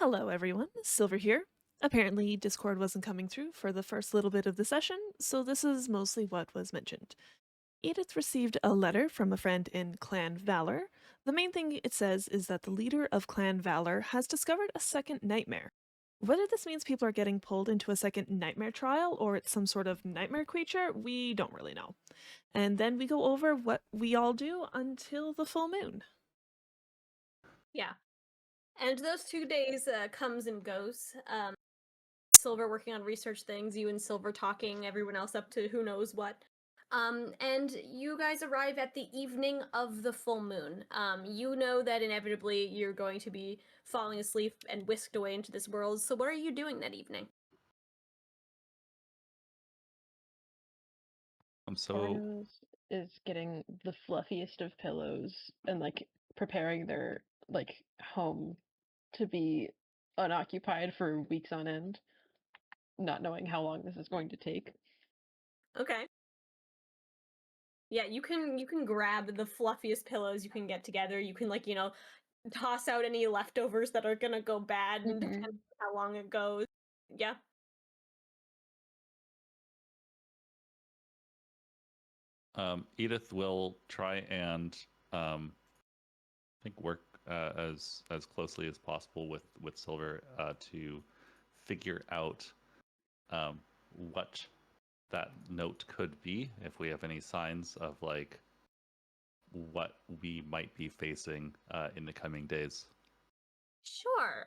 Hello, everyone. Silver here. Apparently, Discord wasn't coming through for the first little bit of the session, so this is mostly what was mentioned. Edith received a letter from a friend in Clan Valor. The main thing it says is that the leader of Clan Valor has discovered a second nightmare. Whether this means people are getting pulled into a second nightmare trial or it's some sort of nightmare creature, we don't really know. And then we go over what we all do until the full moon. Yeah. And those 2 days comes and goes. Silver working on research things, you and Silver talking, everyone else up to who knows what. And you guys arrive at the evening of the full moon. You know that inevitably you're going to be falling asleep and whisked away into this world. So what are you doing that evening? So Ouronos is getting the fluffiest of pillows and like preparing their like home to be unoccupied for weeks on end, not knowing how long this is going to take. Okay. Yeah, you can grab the fluffiest pillows you can get together. You can toss out any leftovers that are gonna go bad and depending on how long it goes. Yeah. Edith will try and I think work as closely as possible with Silver to figure out what that note could be, if we have any signs of like what we might be facing in the coming days. Sure.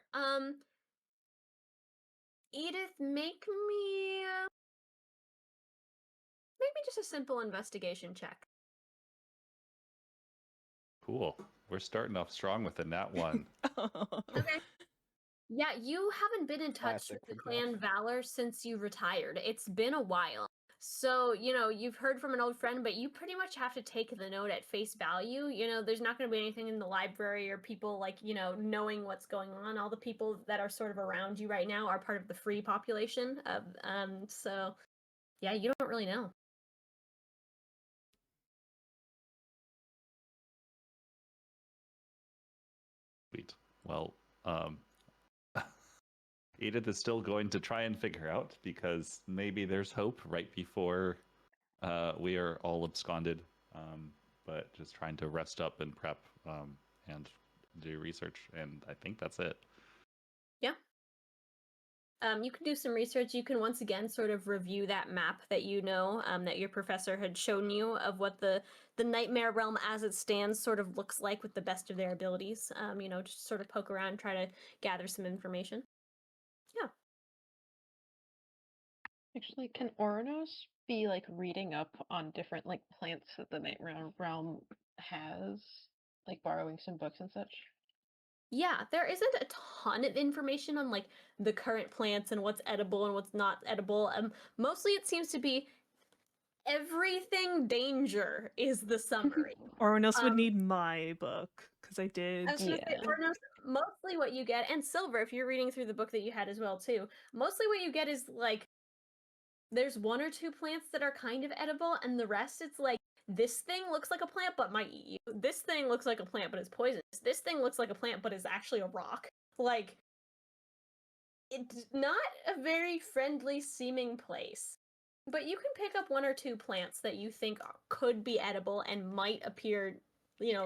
Edith, make me maybe just a simple investigation check. Cool. We're starting off strong with the nat 1. Okay. Yeah, you haven't been in touch Classic with the from Clan Valor since you retired. It's been a while. So, you've heard from an old friend, but you pretty much have to take the note at face value. There's not going to be anything in the library or people knowing what's going on. All the people that are sort of around you right now are part of the free population of so yeah, you don't really know. Sweet. Well, Edith is still going to try and figure out, because maybe there's hope right before we are all absconded. But just trying to rest up and prep and do research, and I think that's it. Yeah. You can do some research. You can once again sort of review that map that that your professor had shown you of what the nightmare realm as it stands sort of looks like with the best of their abilities. Just sort of poke around, try to gather some information. Yeah. Actually, can Ouronos be like reading up on different like plants that the Night Realm has, like borrowing some books and such? Yeah, there isn't a ton of information on the current plants and what's edible and what's not edible. Mostly it seems to be everything danger is the summary. Ouronos would need my book, because I did. I was gonna say, Ouronos, mostly what you get, and Silver, if you're reading through the book that you had as well too, mostly what you get is there's one or two plants that are kind of edible, and the rest it's like, this thing looks like a plant but might eat you. This thing looks like a plant but is poisonous. This thing looks like a plant but is actually a rock. It's not a very friendly seeming place. But you can pick up one or two plants that you think could be edible and might appear,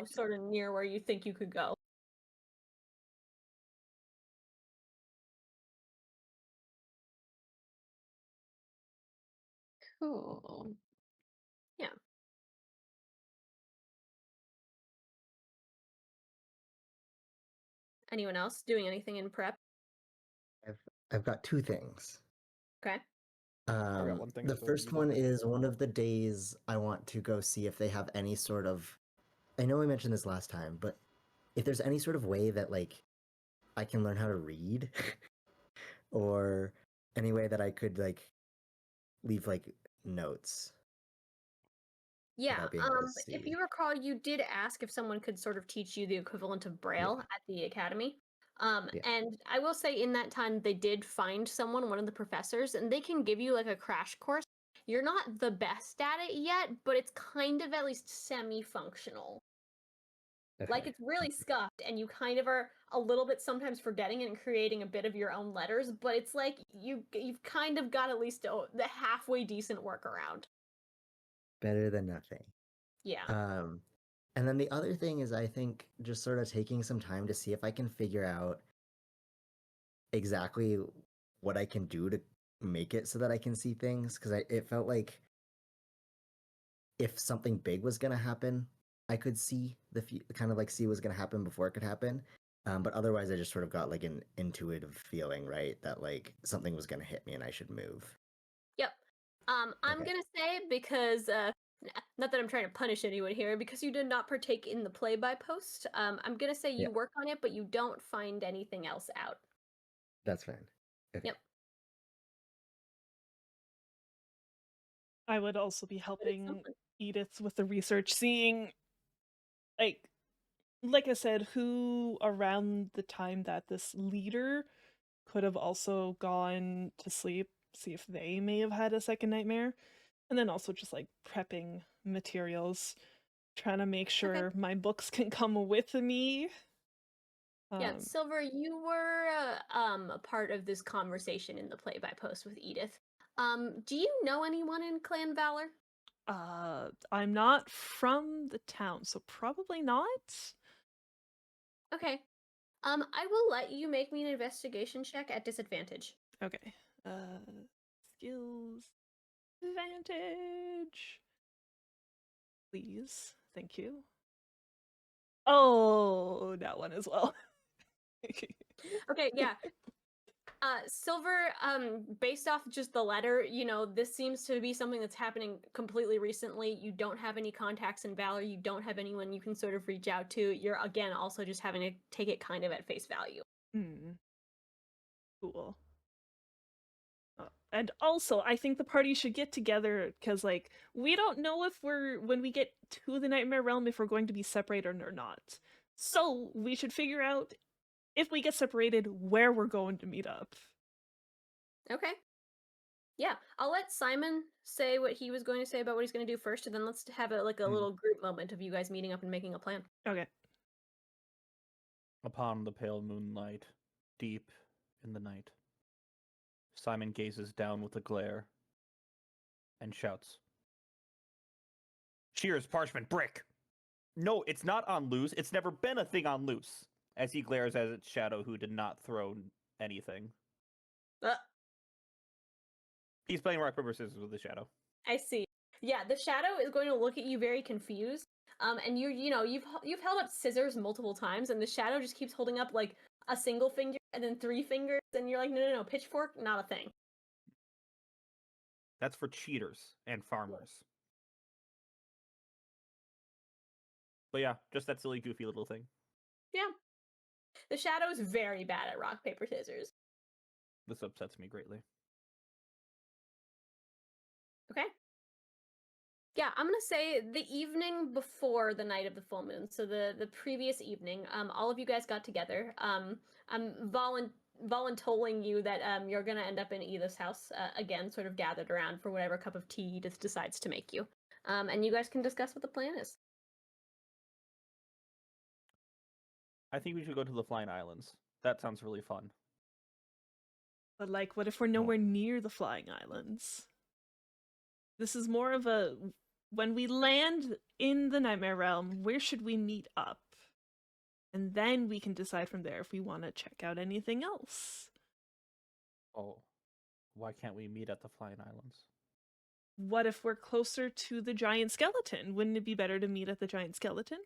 sort of near where you think you could go. Cool. Yeah. Anyone else doing anything in prep? I've got two things. Okay. got one thing The as well, first you one did. is one of the days I want to go see if they have any sort of. I know we mentioned this last time, but if there's any sort of way that I can learn how to read, or any way that I could leave notes. Yeah. without being able to If see. you recall, you did ask if someone could sort of teach you the equivalent of Braille at the academy. Yeah. And I will say in that time they did find someone, one of the professors, and they can give you a crash course. You're not the best at it yet, but it's kind of at least semi-functional. Like Okay. it's really scuffed, and you kind of are a little bit sometimes forgetting it and creating a bit of your own letters, but it's like you've kind of got at least the halfway decent workaround. Better than nothing. Yeah. And then the other thing is, I think just sort of taking some time to see if I can figure out exactly what I can do to make it so that I can see things, because it felt like if something big was gonna happen, I could see kind of like see what's gonna happen before it could happen. But otherwise, I just sort of got like an intuitive feeling, right, that like something was gonna hit me and I should move. Yep. I'm Okay. gonna say because not that I'm trying to punish anyone here, because you did not partake in the play by post. I'm gonna say Yeah, you work on it, but you don't find anything else out. that's fine. Okay. Yep. I would also be But it's helping something. Edith with the research, seeing, like I said, who around the time that this leader could have also gone to sleep, see if they may have had a second nightmare, and then also just like prepping materials, trying to make Okay. sure my books can come with me. Yeah, Um, Silver, you were a part of this conversation in the play by post with Edith. Do you know anyone in Clan Valor? I'm not from the town, so probably not. Okay. I will let you make me an investigation check at disadvantage. Okay. Skills advantage. Please. Thank you. Oh, that one as well. Okay, yeah. Silver, based off just the letter, this seems to be something that's happening completely recently. You don't have any contacts in Valor. You don't have anyone you can sort of reach out to. You're, again, also just having to take it kind of at face value. Cool. And also, I think the party should get together because, like, we don't know if when we get to the Nightmare Realm, if we're going to be separated or not. So, we should figure out, if we get separated, where we're going to meet up. Okay. Yeah, I'll let Simon say what he was going to say about what he's going to do first, and then let's have a little group moment of you guys meeting up and making a plan. Okay. Upon the pale moonlight, deep in the night, Simon gazes down with a glare and shouts, "Cheers, parchment brick! No, it's not on loose. It's never been a thing on loose." As he glares at its shadow, who did not throw anything. Uh, He's playing rock paper scissors with the shadow. I see. Yeah, the shadow is going to look at you very confused. And you've held up scissors multiple times, and the shadow just keeps holding up like a single finger and then 3 fingers, and you're like, no, pitchfork, not a thing. That's for cheaters and farmers. But yeah, just that silly, goofy little thing. Yeah. The shadow is very bad at rock, paper, scissors. This upsets me greatly. Okay. Yeah, I'm gonna say the evening before the night of the full moon, so the previous evening, all of you guys got together. I'm voluntoling you that you're gonna end up in Edith's house again, sort of gathered around for whatever cup of tea Edith decides to make you, and you guys can discuss what the plan is. I think we should go to the Flying Islands. That sounds really fun. But, like, what if we're nowhere near the Flying Islands? This is more of a, when we land in the Nightmare Realm, where should we meet up? And then we can decide from there if we want to check out anything else. Oh, why can't we meet at the Flying Islands? What if we're closer to the giant skeleton? Wouldn't it be better to meet at the giant skeleton?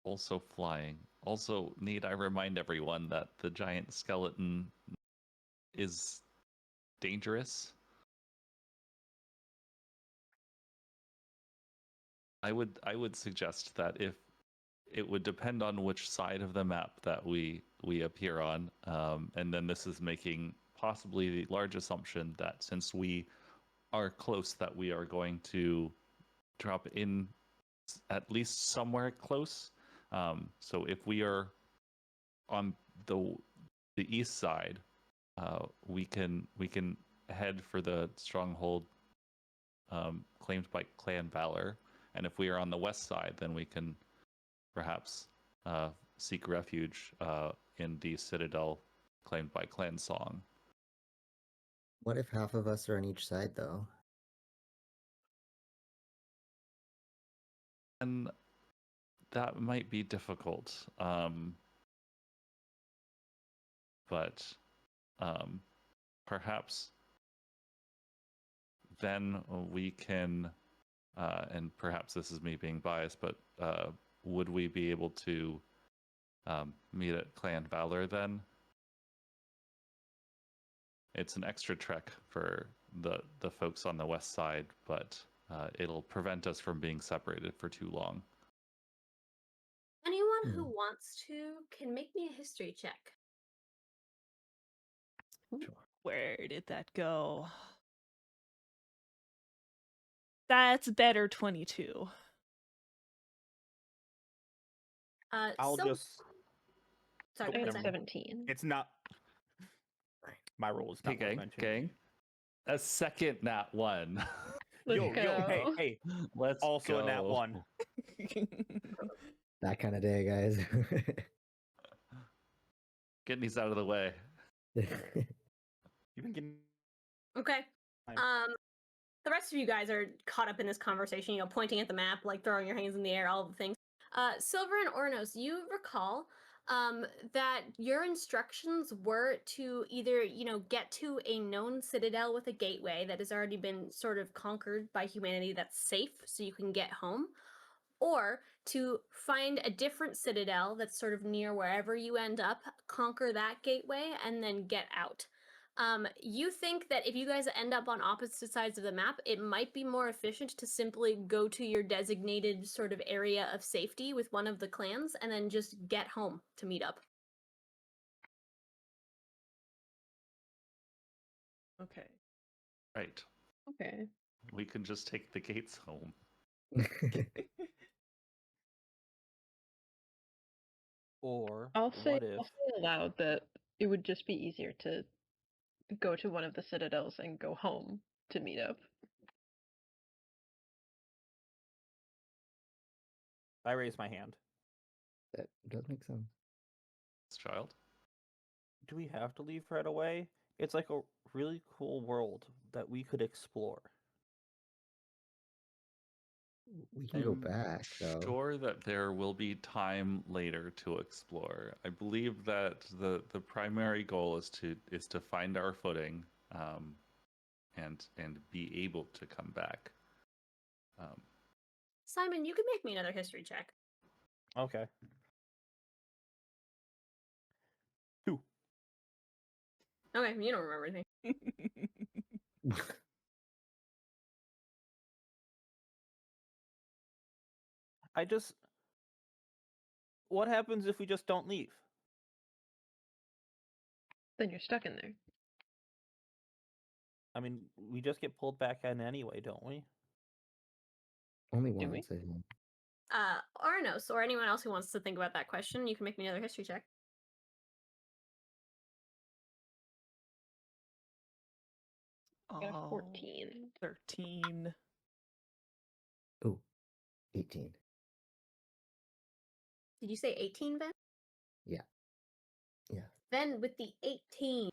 Also flying. Also, need I remind everyone that the giant skeleton is dangerous? I would suggest that if it would depend on which side of the map that we appear on, and then this is making possibly the large assumption that since we are close, that we are going to drop in at least somewhere close. So if we are on the east side, we can head for the stronghold claimed by Clan Valor, And if we are on the west side, then we can perhaps seek refuge in the citadel claimed by Clan Song. What if half of us are on each side, though? And that might be difficult. But perhaps then we can, and perhaps this is me being biased, but would we be able to meet at Clan Valor then? It's an extra trek for the folks on the west side, but it'll prevent us from being separated for too long. Anyone who wants to can make me a history check. Where did that go? That's better 22. I'll so- just. Sorry, I go ahead, got Simon. 17. It's not. My roll is not Hey, worth gang, mentioning. gang. A second nat 1. Let's Yo, go. hey. Let's Also go. a nat 1. That kind of day, guys. Getting these out of the way. You've been getting. Okay. Fine. The rest of you guys are caught up in this conversation, you know, pointing at the map, like throwing your hands in the air, all of the things. Silver and Ouronos, you recall that your instructions were to either, you know, get to a known citadel with a gateway that has already been sort of conquered by humanity that's safe so you can get home, or to find a different citadel that's sort of near wherever you end up, conquer that gateway, and then get out. You think that if you guys end up on opposite sides of the map, it might be more efficient to simply go to your designated sort of area of safety with one of the clans and then just get home to meet up. Okay. Right. Okay. We can just take the gates home. Or I'll say what if? aloud that it would just be easier to go to one of the citadels and go home to meet up. I raise my hand. That does make sense. Child. Do we have to leave right away? It's like a really cool world that we could explore. We can go I'm back, though. sure that there will be time later to explore. I believe that the primary goal is to find our footing, and be able to come back. Simon, you can make me another history check. Okay. 2. Okay, you don't remember anything. What happens if we just don't leave? Then you're stuck in there. I mean, we just get pulled back in anyway, don't we? Only Do we? once, I think. Ouronos, or anyone else who wants to think about that question, you can make me another history check. I got a Oh, 14. 13. Oh, 18. Did you say 18, Ben? Yeah. Yeah. Then with the 18,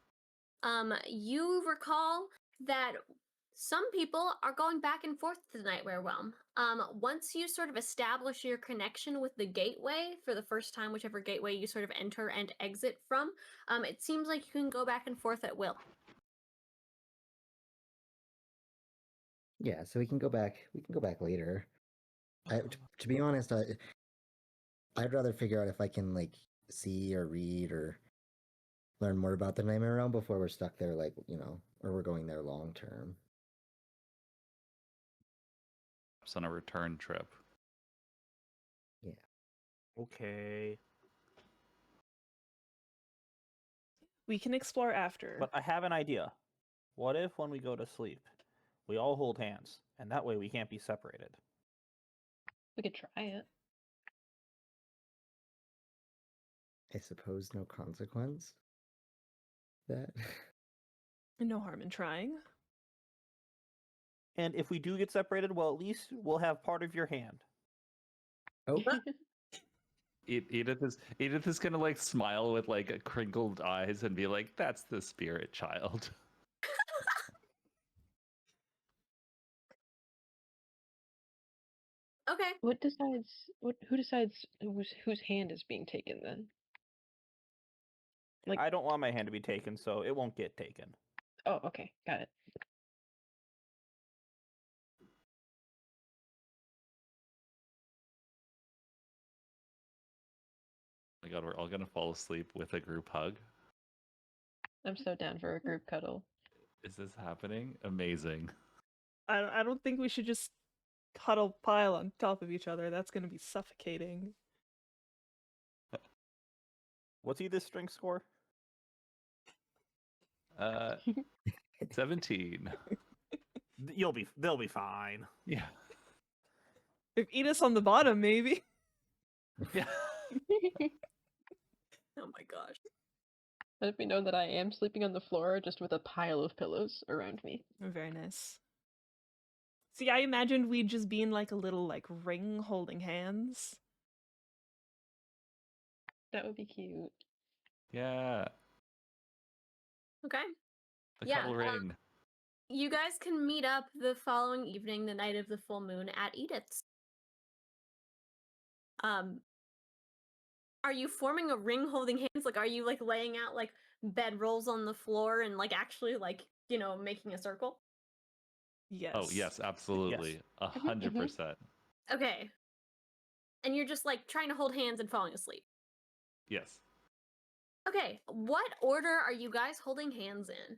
you recall that some people are going back and forth to the Nightmare Realm. Once you sort of establish your connection with the gateway for the first time, whichever gateway you sort of enter and exit from, it seems like you can go back and forth at will. Yeah, so we can go back. We can go back later. To be honest, I'd rather figure out if I can like see or read or learn more about the Nightmare Realm before we're stuck there, like, you know, or we're going there long term. Perhaps on a return trip. Yeah. Okay. We can explore after. But I have an idea. What if when we go to sleep, we all hold hands, and that way we can't be separated? We could try it. I suppose no consequence. That No harm in trying. And if we do get separated, well, at least we'll have part of your hand. Oh, Edith is gonna like smile with like a crinkled eyes and be like, "That's the spirit, child." Okay. Who decides whose hand is being taken then? Like, I don't want my hand to be taken, so it won't get taken. oh, okay, got it. Oh my God, we're all gonna fall asleep with a group hug. I'm so down for a group cuddle. Is this happening? Amazing. I don't think we should just cuddle pile on top of each other. That's going to be suffocating. What's Edith's strength score? 17. They'll be fine. Yeah. If Edith's on the bottom, maybe. Yeah. Oh my gosh. Let me know that I am sleeping on the floor just with a pile of pillows around me. Very nice. See, I imagined we'd just be in like a little like ring holding hands. That would be cute. Yeah. Okay. The Yeah, cuddle ring. You guys can meet up the following evening, the night of the full moon, at Edith's. Are you forming a ring holding hands? Like, are you like laying out like bedrolls on the floor and like actually like, making a circle? Yes. Oh yes, absolutely. 100%. Okay. And you're just like trying to hold hands and falling asleep. Yes. Okay. What order are you guys holding hands in?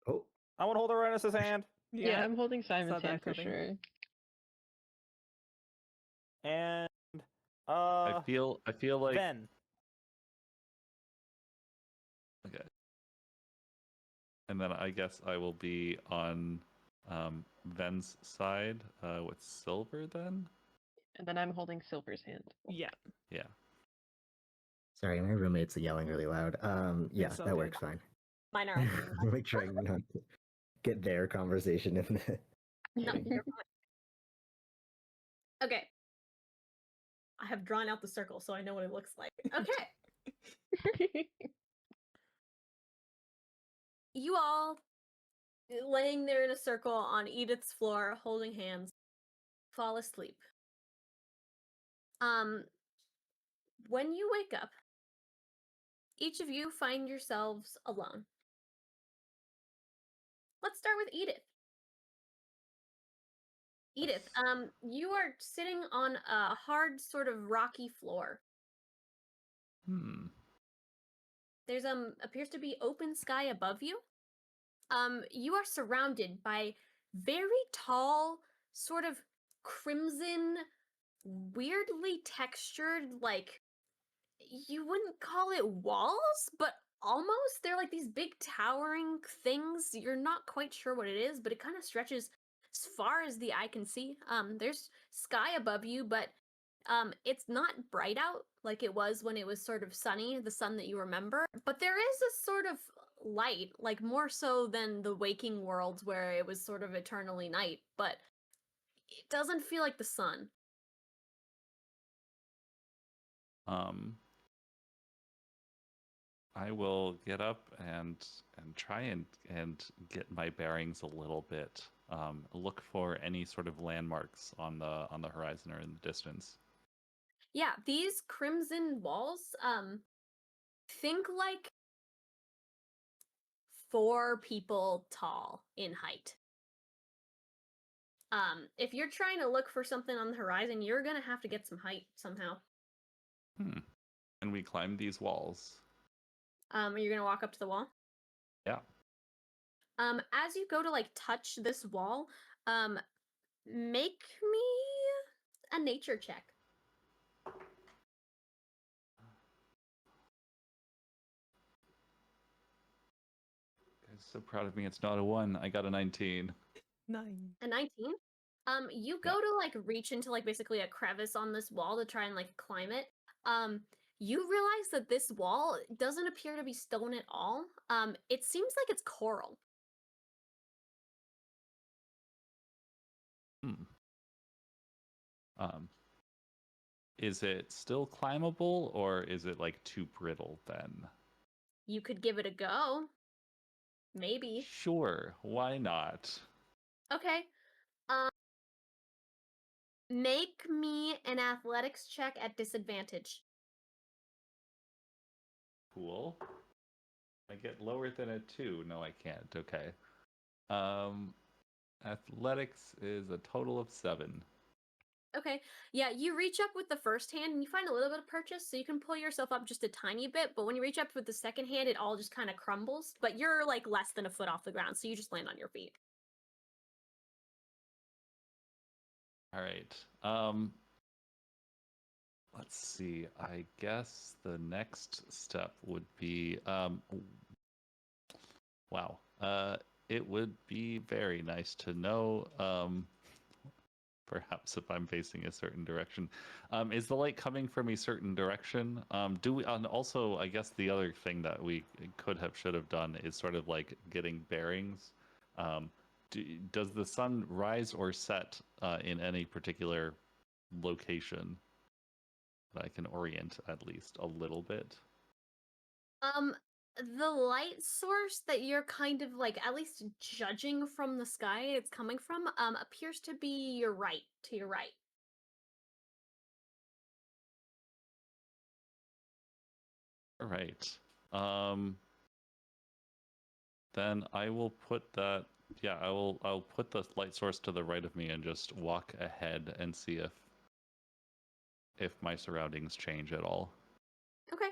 oh, I want to hold Ouronos' hand. Yeah, I'm holding Simon's that hand for coming. sure. And I feel like Ven. okay. And then I guess I will be on Ven's side with Silver then. And then I'm holding Silver's hand. Yeah. Yeah. sorry, my roommate's yelling really loud. Yeah, It's all that good. works fine. Mine are. Make sure not to get their conversation in there. No, you're fine. Okay. I have drawn out the circle so I know what it looks like. Okay. You all laying there in a circle on Edith's floor, holding hands, fall asleep. When you wake up, each of you find yourselves alone. Let's start with Edith. Edith, you are sitting on a hard, sort of rocky floor. There's appears to be open sky above you. You are surrounded by very tall, sort of crimson, weirdly textured, like, you wouldn't call it walls, but almost. They're like these big towering things. You're not quite sure what it is, but it kind of stretches as far as the eye can see. There's sky above you, but it's not bright out like it was when it was sort of sunny, the sun that you remember. But there is a sort of light, like more so than the waking worlds where it was sort of eternally night, but it doesn't feel like the sun. I will get up and try and get my bearings a little bit. Look for any sort of landmarks on the horizon or in the distance. Yeah, these crimson walls, think like 4 people tall in height. If you're trying to look for something on the horizon, you're gonna have to get some height somehow. And we climb these walls. Are you gonna walk up to the wall? Yeah. As you go to like touch this wall, make me a nature check. Guys, so proud of me. It's not a 1. I got a 19. 9. A 19. You go to like reach into like basically a crevice on this wall to try and like climb it. You realize that this wall doesn't appear to be stone at all. It seems like it's coral. Hmm. Is it still climbable, or is it like too brittle then? You could give it a go. Maybe. Sure, why not? Okay. Make me an athletics check at disadvantage. Cool. I get lower than a 2. No, I can't. Okay. Um, athletics is a total of 7. Okay. Yeah, you reach up with the first hand and you find a little bit of purchase, so you can pull yourself up just a tiny bit, but when you reach up with the second hand, it all just kind of crumbles. But you're like less than a foot off the ground, so you just land on your feet. All right. Let's see. I guess the next step would be wow. It would be very nice to know perhaps if I'm facing a certain direction. Is the light coming from a certain direction? Do we, and also, I guess the other thing that we should have done is sort of like getting bearings. Does the sun rise or set in any particular location that I can orient at least a little bit? The light source that you're kind of like at least judging from the sky it's coming from appears to be to your right. All right. Then I will put that. Yeah, I'll put the light source to the right of me and just walk ahead and see if my surroundings change at all. Okay.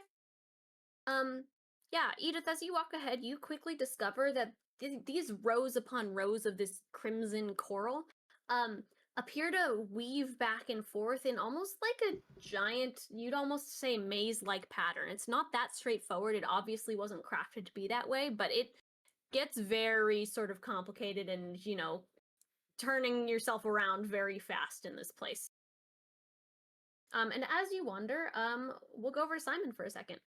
Yeah, Edith, as you walk ahead, you quickly discover that these rows upon rows of this crimson coral appear to weave back and forth in almost like a giant, you'd almost say maze-like pattern. It's not that straightforward. It obviously wasn't crafted to be that way, but it gets very sort of complicated and, turning yourself around very fast in this place. And as you wander, we'll go over to Simon for a second.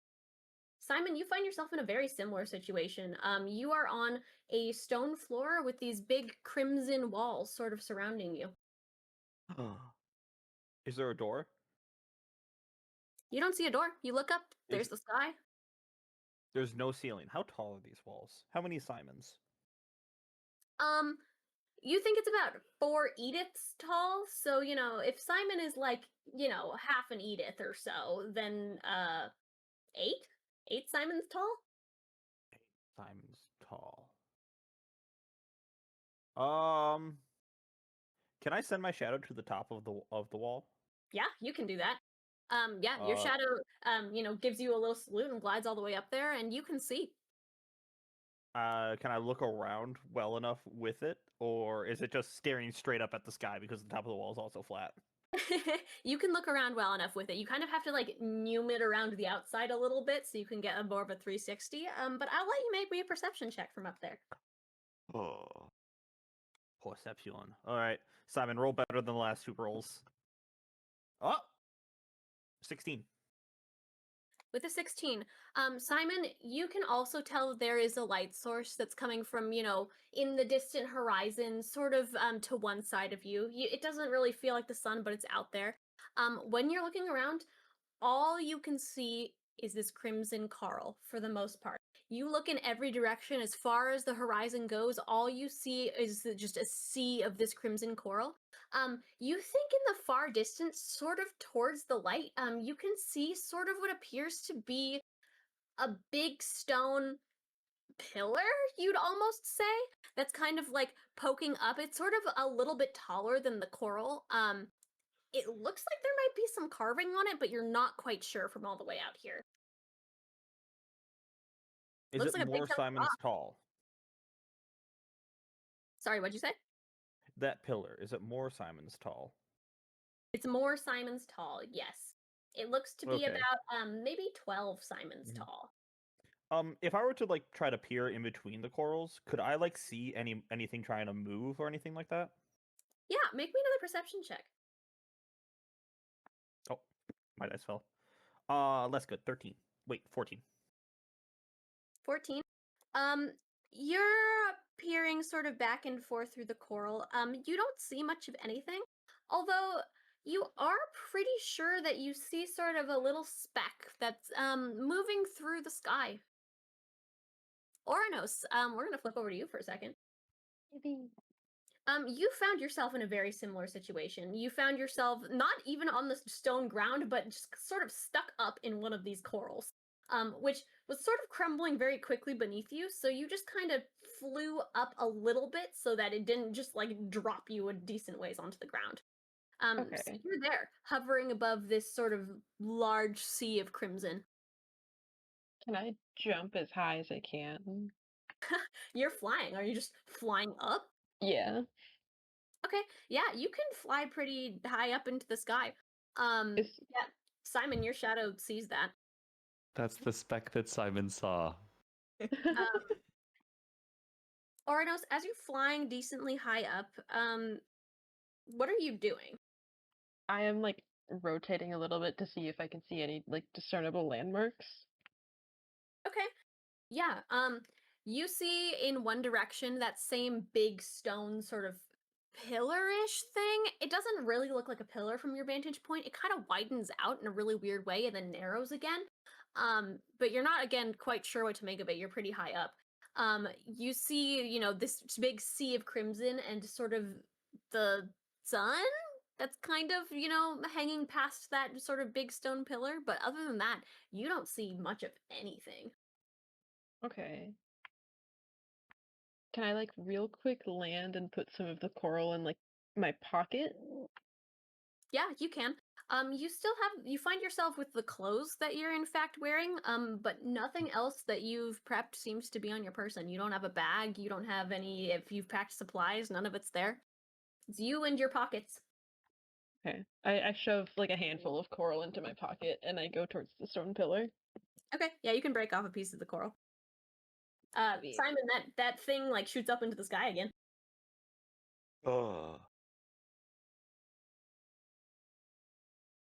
Simon, you find yourself in a very similar situation. You are on a stone floor with these big crimson walls sort of surrounding you. Is there a door? You don't see a door. You look up, there's Is- the sky. There's no ceiling. How tall are these walls? How many Simons? You think it's about 4 Ediths tall. So, if Simon is like, half an Edith or so, then 8? 8 Simons tall? 8 Simons tall. Can I send my shadow to the top of the wall? Yeah, you can do that. Yeah, your Uh, shadow, gives you a little salute and glides all the way up there, and you can see. Can I look around well enough with it, or is it just staring straight up at the sky because the top of the wall is also flat? You can look around well enough with it. You kind of have to like noom it around the outside a little bit so you can get a more of a 360. But I'll let you make me a perception check from up there. Oh, perception. All right, Simon, roll better than the last 2 rolls. Oh, 16. With a 16, Simon, you can also tell there is a light source that's coming from, in the distant horizon, sort of to one side of you. It doesn't really feel like the sun, but it's out there. When you're looking around, all you can see is this crimson coral for the most part. You look in every direction as far as the horizon goes, all you see is just a sea of this crimson coral. You think in the far distance, sort of towards the light, you can see sort of what appears to be a big stone pillar, you'd almost say, that's kind of like poking up. It's sort of a little bit taller than the coral. It looks like there might be some carving on it, but you're not quite sure from all the way out here. Is Looks it like a big more chunk of Simons rock. tall? Sorry, what'd you say? That pillar, is it more Simons tall? It's more Simons tall, yes. It looks to be Okay. about maybe 12 Simons Mhm. tall. If I were to like try to peer in between the corals, could I like see anything trying to move or anything like that? Yeah, make me another perception check. Oh, my dice fell. Less good. 13. Wait, 14. 14. You're peering sort of back and forth through the coral. You don't see much of anything, although you are pretty sure that you see sort of a little speck that's moving through the sky. Ouronos, we're gonna flip over to you for a second. You found yourself in a very similar situation. You found yourself not even on the stone ground, but just sort of stuck up in one of these corals, which was sort of crumbling very quickly beneath you. So you just kind of flew up a little bit so that it didn't just like drop you a decent ways onto the ground. So Okay. you're there, hovering above this sort of large sea of crimson. Can I jump as high as I can? You're flying. Are you just flying up? Yeah. Okay, yeah, you can fly pretty high up into the sky. Is Yeah, Simon, your shadow sees that. That's the speck that Simon saw. Ouronos, as you're flying decently high up, what are you doing? I am like rotating a little bit to see if I can see any like discernible landmarks. Okay, yeah, you see in one direction that same big stone sort of pillar-ish thing. It doesn't really look like a pillar from your vantage point. It kind of widens out in a really weird way and then narrows again. But you're not again quite sure what to make of it. You're pretty high up. You see, this big sea of crimson and sort of the sun that's kind of, hanging past that sort of big stone pillar. But other than that, you don't see much of anything. Okay. Can I like real quick land and put some of the coral in like my pocket? Yeah, you can. You find yourself with the clothes that you're in fact wearing, but nothing else that you've prepped seems to be on your person. You don't have a bag, you don't have any, if you've packed supplies, none of it's there. It's you and your pockets. Okay. I shove like a handful of coral into my pocket and I go towards the stone pillar. Okay, yeah, you can break off a piece of the coral. Sweet. Simon, that thing like shoots up into the sky again. Oh.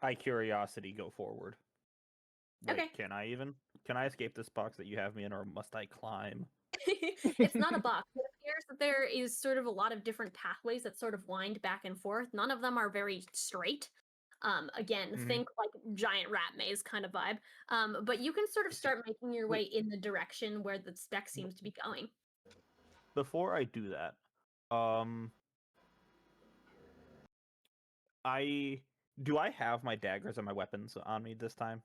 I curiosity go forward. Wait, Okay. Can I escape this box that you have me in, or must I climb? It's not a box. It appears that there is sort of a lot of different pathways that sort of wind back and forth. None of them are very straight. Again, Mhm. think like giant rat maze kind of vibe. But you can sort of start making your way in the direction where the speck seems to be going. Before I do that, do I have my daggers and my weapons on me this time?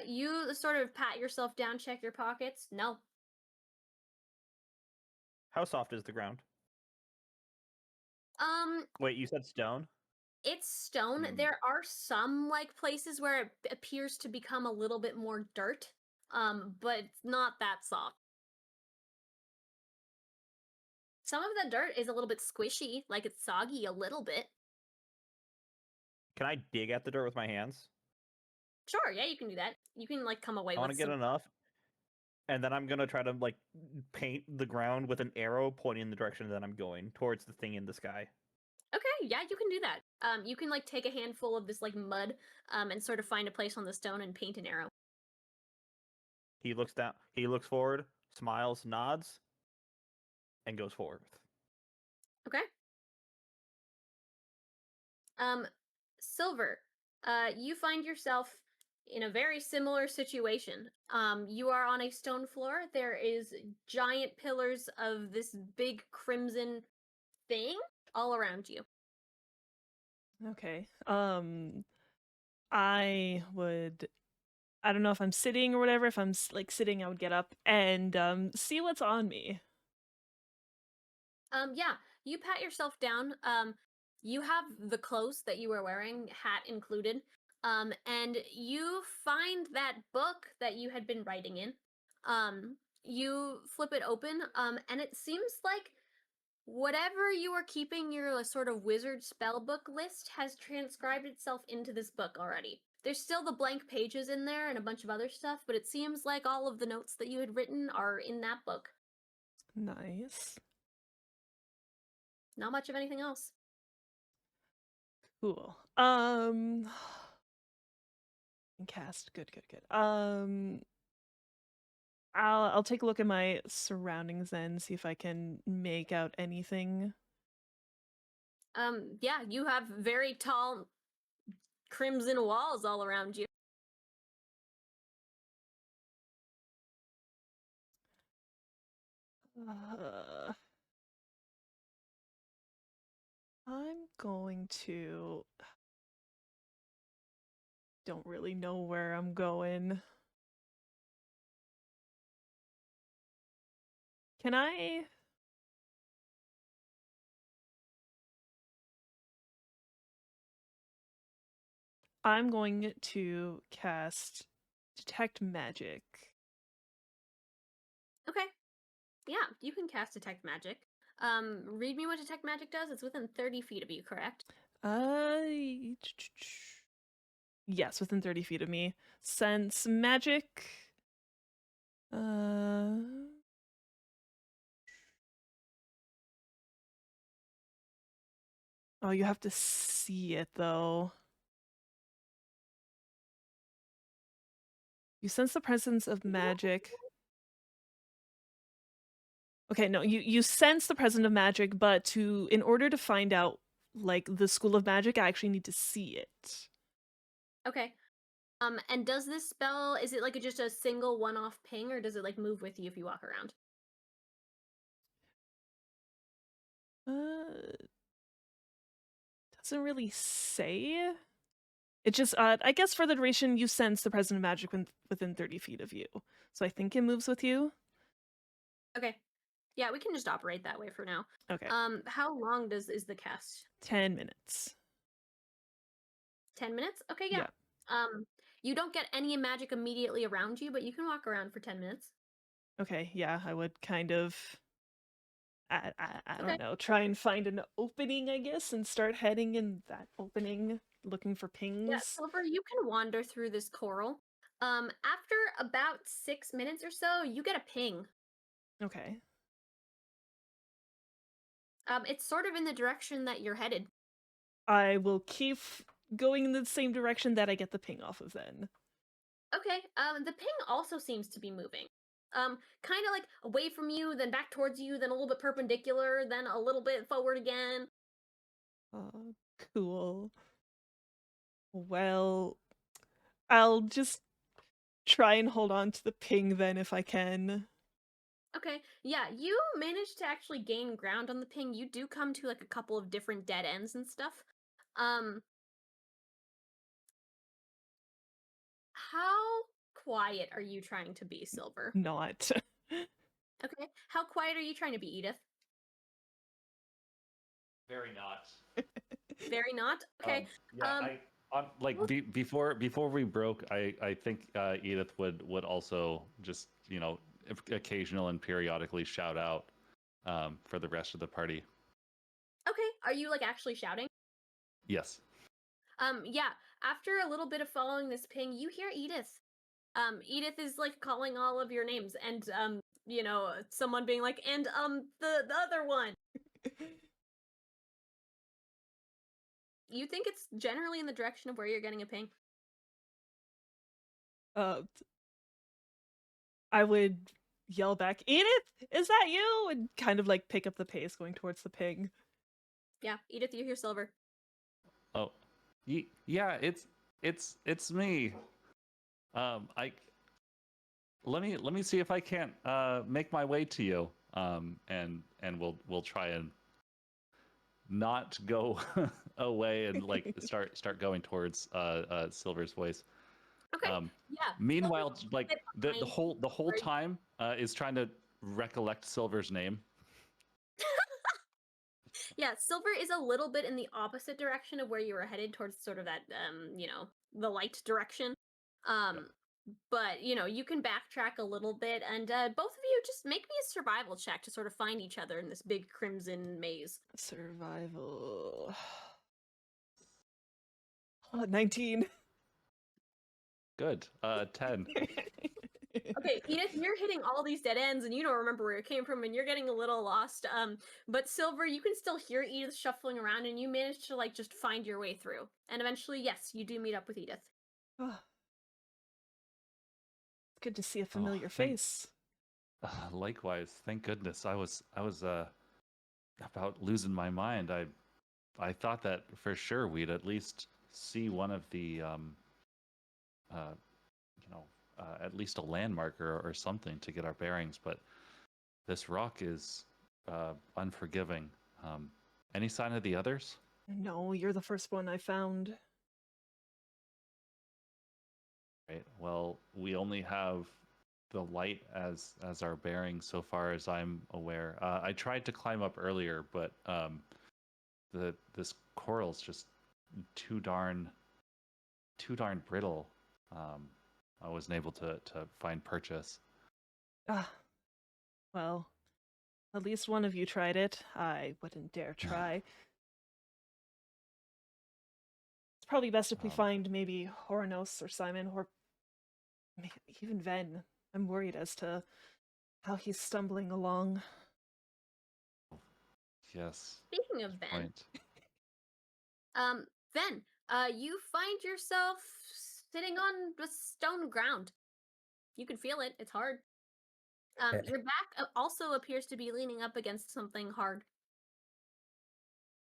You sort of pat yourself down, check your pockets. No. How soft is the ground? Um, Wait, you said stone? it's stone. Hmm. There are some like places where it appears to become a little bit more dirt. But it's not that soft. Some of the dirt is a little bit squishy, like it's soggy a little bit. Can I dig at the dirt with my hands? Sure, yeah, you can do that. You can like come away I with want to get some. enough, and then I'm gonna try to like paint the ground with an arrow pointing in the direction that I'm going towards the thing in the sky. Okay, yeah, you can do that. You can like take a handful of this like mud, and sort of find a place on the stone and paint an arrow. He looks down. He looks forward, smiles, nods, and goes forward. Okay. Silver, you find yourself in a very similar situation. You are on a stone floor. There is giant pillars of this big crimson thing all around you. Okay. I don't know if I'm sitting or whatever. If I'm like sitting, I would get up and see what's on me. Yeah, you pat yourself down. You have the clothes that you were wearing, hat included. And you find that book that you had been writing in. You flip it open, and it seems like whatever you are keeping your sort of wizard spell book list has transcribed itself into this book already. There's still the blank pages in there and a bunch of other stuff, but it seems like all of the notes that you had written are in that book. Nice. Not much of anything else. Cool. Cast. Good. I'll take a look at my surroundings then, see if I can make out anything. Yeah, you have very tall crimson walls all around you. Uh, I'm going to. Don't really know where I'm going. Can I? I'm going to cast Detect Magic. Okay. Yeah, you can cast Detect Magic. Read me what Detect Magic does. It's within 30 feet of you, correct? Yes, within 30 feet of me. Sense Magic. Oh, you have to see it though. You sense the presence of magic. Okay, no, you sense the presence of magic, but in order to find out like the school of magic, I actually need to see it. Okay. And does this spell, is it like just a single one-off ping, or does it like move with you if you walk around? Doesn't really say. It just, I guess for the duration, you sense the presence of magic within 30 feet of you. So I think it moves with you. Okay. Yeah, we can just operate that way for now. Okay. How long is the cast? 10 minutes. 10 minutes? Okay, yeah. You don't get any magic immediately around you, but you can walk around for 10 minutes. Okay, yeah, I would kind of, I Okay. don't know, try and find an opening, I guess, and start heading in that opening, looking for pings. Yeah, Silver, you can wander through this coral. After about 6 minutes or so, you get a ping. Okay. It's sort of in the direction that you're headed. I will keep going in the same direction that I get the ping off of then. Okay, the ping also seems to be moving. Kind of like away from you, then back towards you, then a little bit perpendicular, then a little bit forward again. Cool. Well, I'll just try and hold on to the ping then if I can. Okay, yeah, you manage to actually gain ground on the ping. You do come to like a couple of different dead ends and stuff. How quiet are you trying to be, Silver? Not. Okay, how quiet are you trying to be, Edith? Very not. Very not? Okay. I'm like before we broke, I think Edith would also just occasional and periodically shout out for the rest of the party. Okay, are you like actually shouting? Yes. Yeah, after a little bit of following this ping, you hear Edith. Edith is like calling all of your names and someone being like, and the other one. You think it's generally in the direction of where you're getting a ping? I would yell back, Edith, is that you? And kind of like pick up the pace going towards the ping. Yeah, Edith, you hear Silver. Oh, yeah, it's me. Let me see if I can't make my way to you. And we'll try and not go away and like start going towards Silver's voice. Okay. Yeah. Meanwhile, Silver's like the whole time is trying to recollect Silver's name. Yeah, Silver is a little bit in the opposite direction of where you were headed, towards sort of that the light direction. But you can backtrack a little bit, and both of you just make me a survival check to sort of find each other in this big crimson maze. Survival. 19. Good. 10. Okay, Edith, you're hitting all these dead ends, and you don't remember where it came from, and you're getting a little lost. But Silver, you can still hear Edith shuffling around, and you manage to like just find your way through. And eventually, yes, you do meet up with Edith. Good to see a familiar face. Likewise, thank goodness. I was about losing my mind. I thought that for sure we'd at least see one of the uh, at least a landmark or something to get our bearings, but this rock is unforgiving. Um, any sign of the others? No, you're the first one I found. Right. Well, we only have the light as our bearing so far as I'm aware. I tried to climb up earlier, but this coral's just too darn brittle. Um, I wasn't able to find purchase. Ah, well, at least one of you tried it. I wouldn't dare try. It's probably best if we Um, find maybe Ouronos or Simon, or even Ven. I'm worried as to how he's stumbling along. Yes. Speaking of Good Ben, point. Ven, you find yourself sitting on the stone ground. You can feel it. It's hard. Your back also appears to be leaning up against something hard.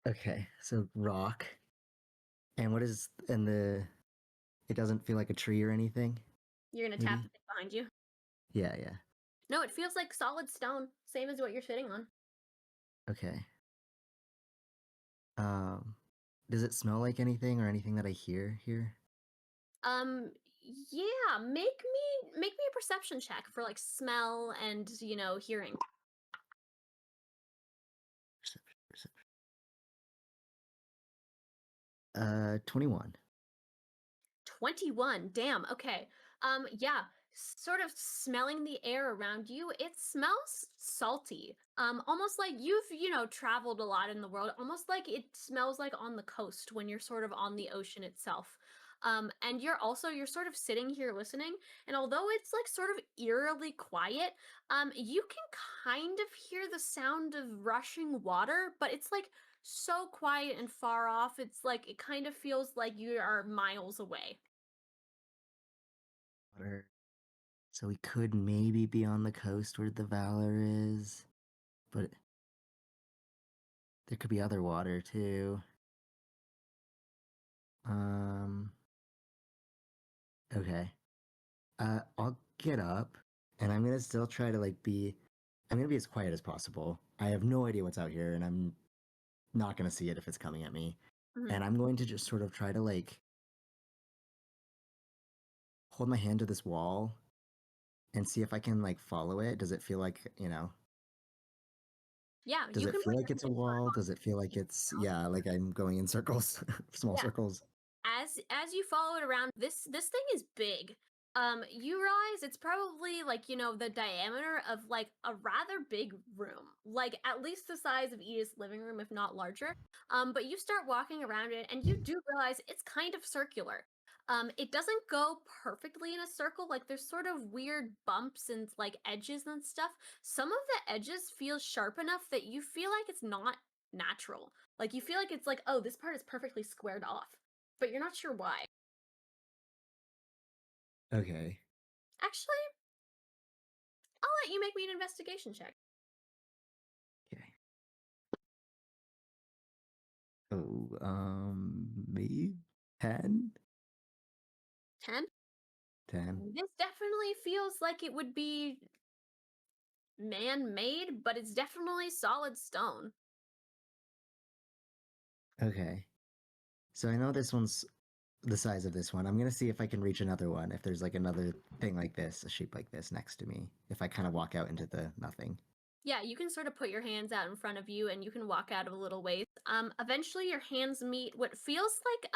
Okay, so rock. And what is and the it doesn't feel like a tree or anything? You're gonna tap Maybe? the thing behind you. Yeah, yeah. No, it feels like solid stone, same as what you're sitting on. Okay. Um does it smell like anything or anything that I hear here? Yeah, make me a perception check for like smell and hearing. Perception, perception. 21. 21. Damn. Okay. Yeah, sort of smelling the air around you, it smells salty. Almost like you've traveled a lot in the world, almost like it smells like on the coast when you're sort of on the ocean itself. And you're sort of sitting here listening, and although it's like sort of eerily quiet, you can kind of hear the sound of rushing water, but it's like so quiet and far off. It's like it kind of feels like you are miles away. Water. So we could maybe be on the coast where the Valor is, but there could be other water too. Um okay. I'll get up and I'm gonna still try to I'm gonna be as quiet as possible. I have no idea what's out here and I'm not gonna see it if it's coming at me. Mhm. And I'm going to just sort of try to hold my hand to this wall and see if I can follow it. Does it feel like, Yeah, does you it can feel put like your it's a hand sort of wall? on Does it feel like it's, the ground. yeah, like I'm going in circles, small Yeah. circles? As you follow it around, this thing is big. You realize it's probably the diameter of like a rather big room, like at least the size of Edith's living room, if not larger. But you start walking around it, and you do realize it's kind of circular. It doesn't go perfectly in a circle. Like there's sort of weird bumps and like edges and stuff. Some of the edges feel sharp enough that you feel like it's not natural. Like you feel like it's like, oh, this part is perfectly squared off, but you're not sure why. Okay. Actually, I'll let you make me an investigation check. Okay. Oh, maybe 10? 10? 10. This definitely feels like it would be man-made, but it's definitely solid stone. Okay. So I know this one's the size of this one. I'm gonna see if I can reach another one. If there's another thing like this, a shape like this next to me. If I kind of walk out into the nothing. Yeah, you can sort of put your hands out in front of you and you can walk out of a little ways. Eventually your hands meet what feels like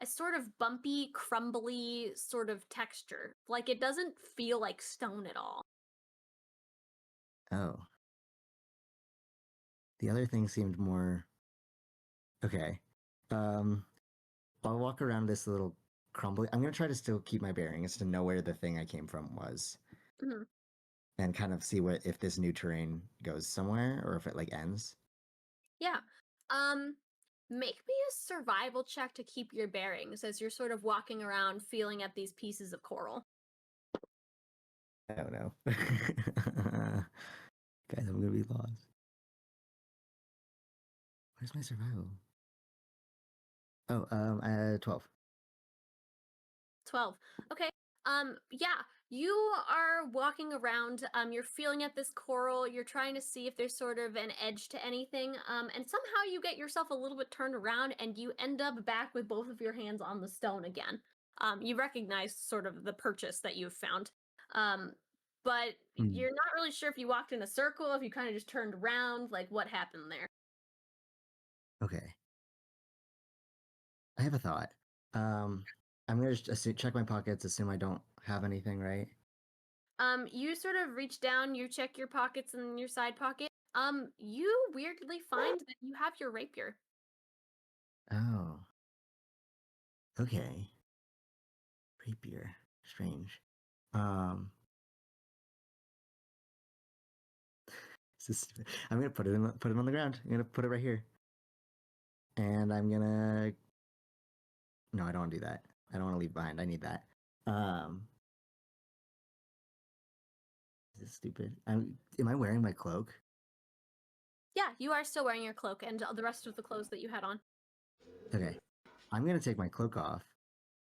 a sort of bumpy, crumbly sort of texture. Like it doesn't feel like stone at all. Oh. The other thing seemed more okay. Um, I'll walk around this little crumbly. I'm gonna try to still keep my bearings to know where the thing I came from was, Mhm. and kind of see what if this new terrain goes somewhere or if it ends. Yeah. Make me a survival check to keep your bearings as you're sort of walking around feeling at these pieces of coral. don't know. Guys, I'm gonna be lost. Where's my survival? Oh, 12. 12. Okay. Yeah, you are walking around, you're feeling at this coral, you're trying to see if there's sort of an edge to anything, and somehow you get yourself a little bit turned around and you end up back with both of your hands on the stone again. You recognize sort of the purchase that you've found. But Hmm. you're not really sure if you walked in a circle, if you kind of just turned around, like what happened there. Okay. I have a thought. I'm gonna just check my pockets, assume I don't have anything, right? You sort of reach down, you check your pockets and your side pocket. You weirdly find that you have your rapier. Oh. Okay. Rapier. Strange. Um. This is stupid. I'm gonna put it on the ground. I'm gonna put it right here. And I'm gonna. No, I don't want to do that. I don't want to leave behind. I need that. This is stupid. Am I wearing my cloak? Yeah, you are still wearing your cloak and the rest of the clothes that you had on. Okay. I'm gonna take my cloak off,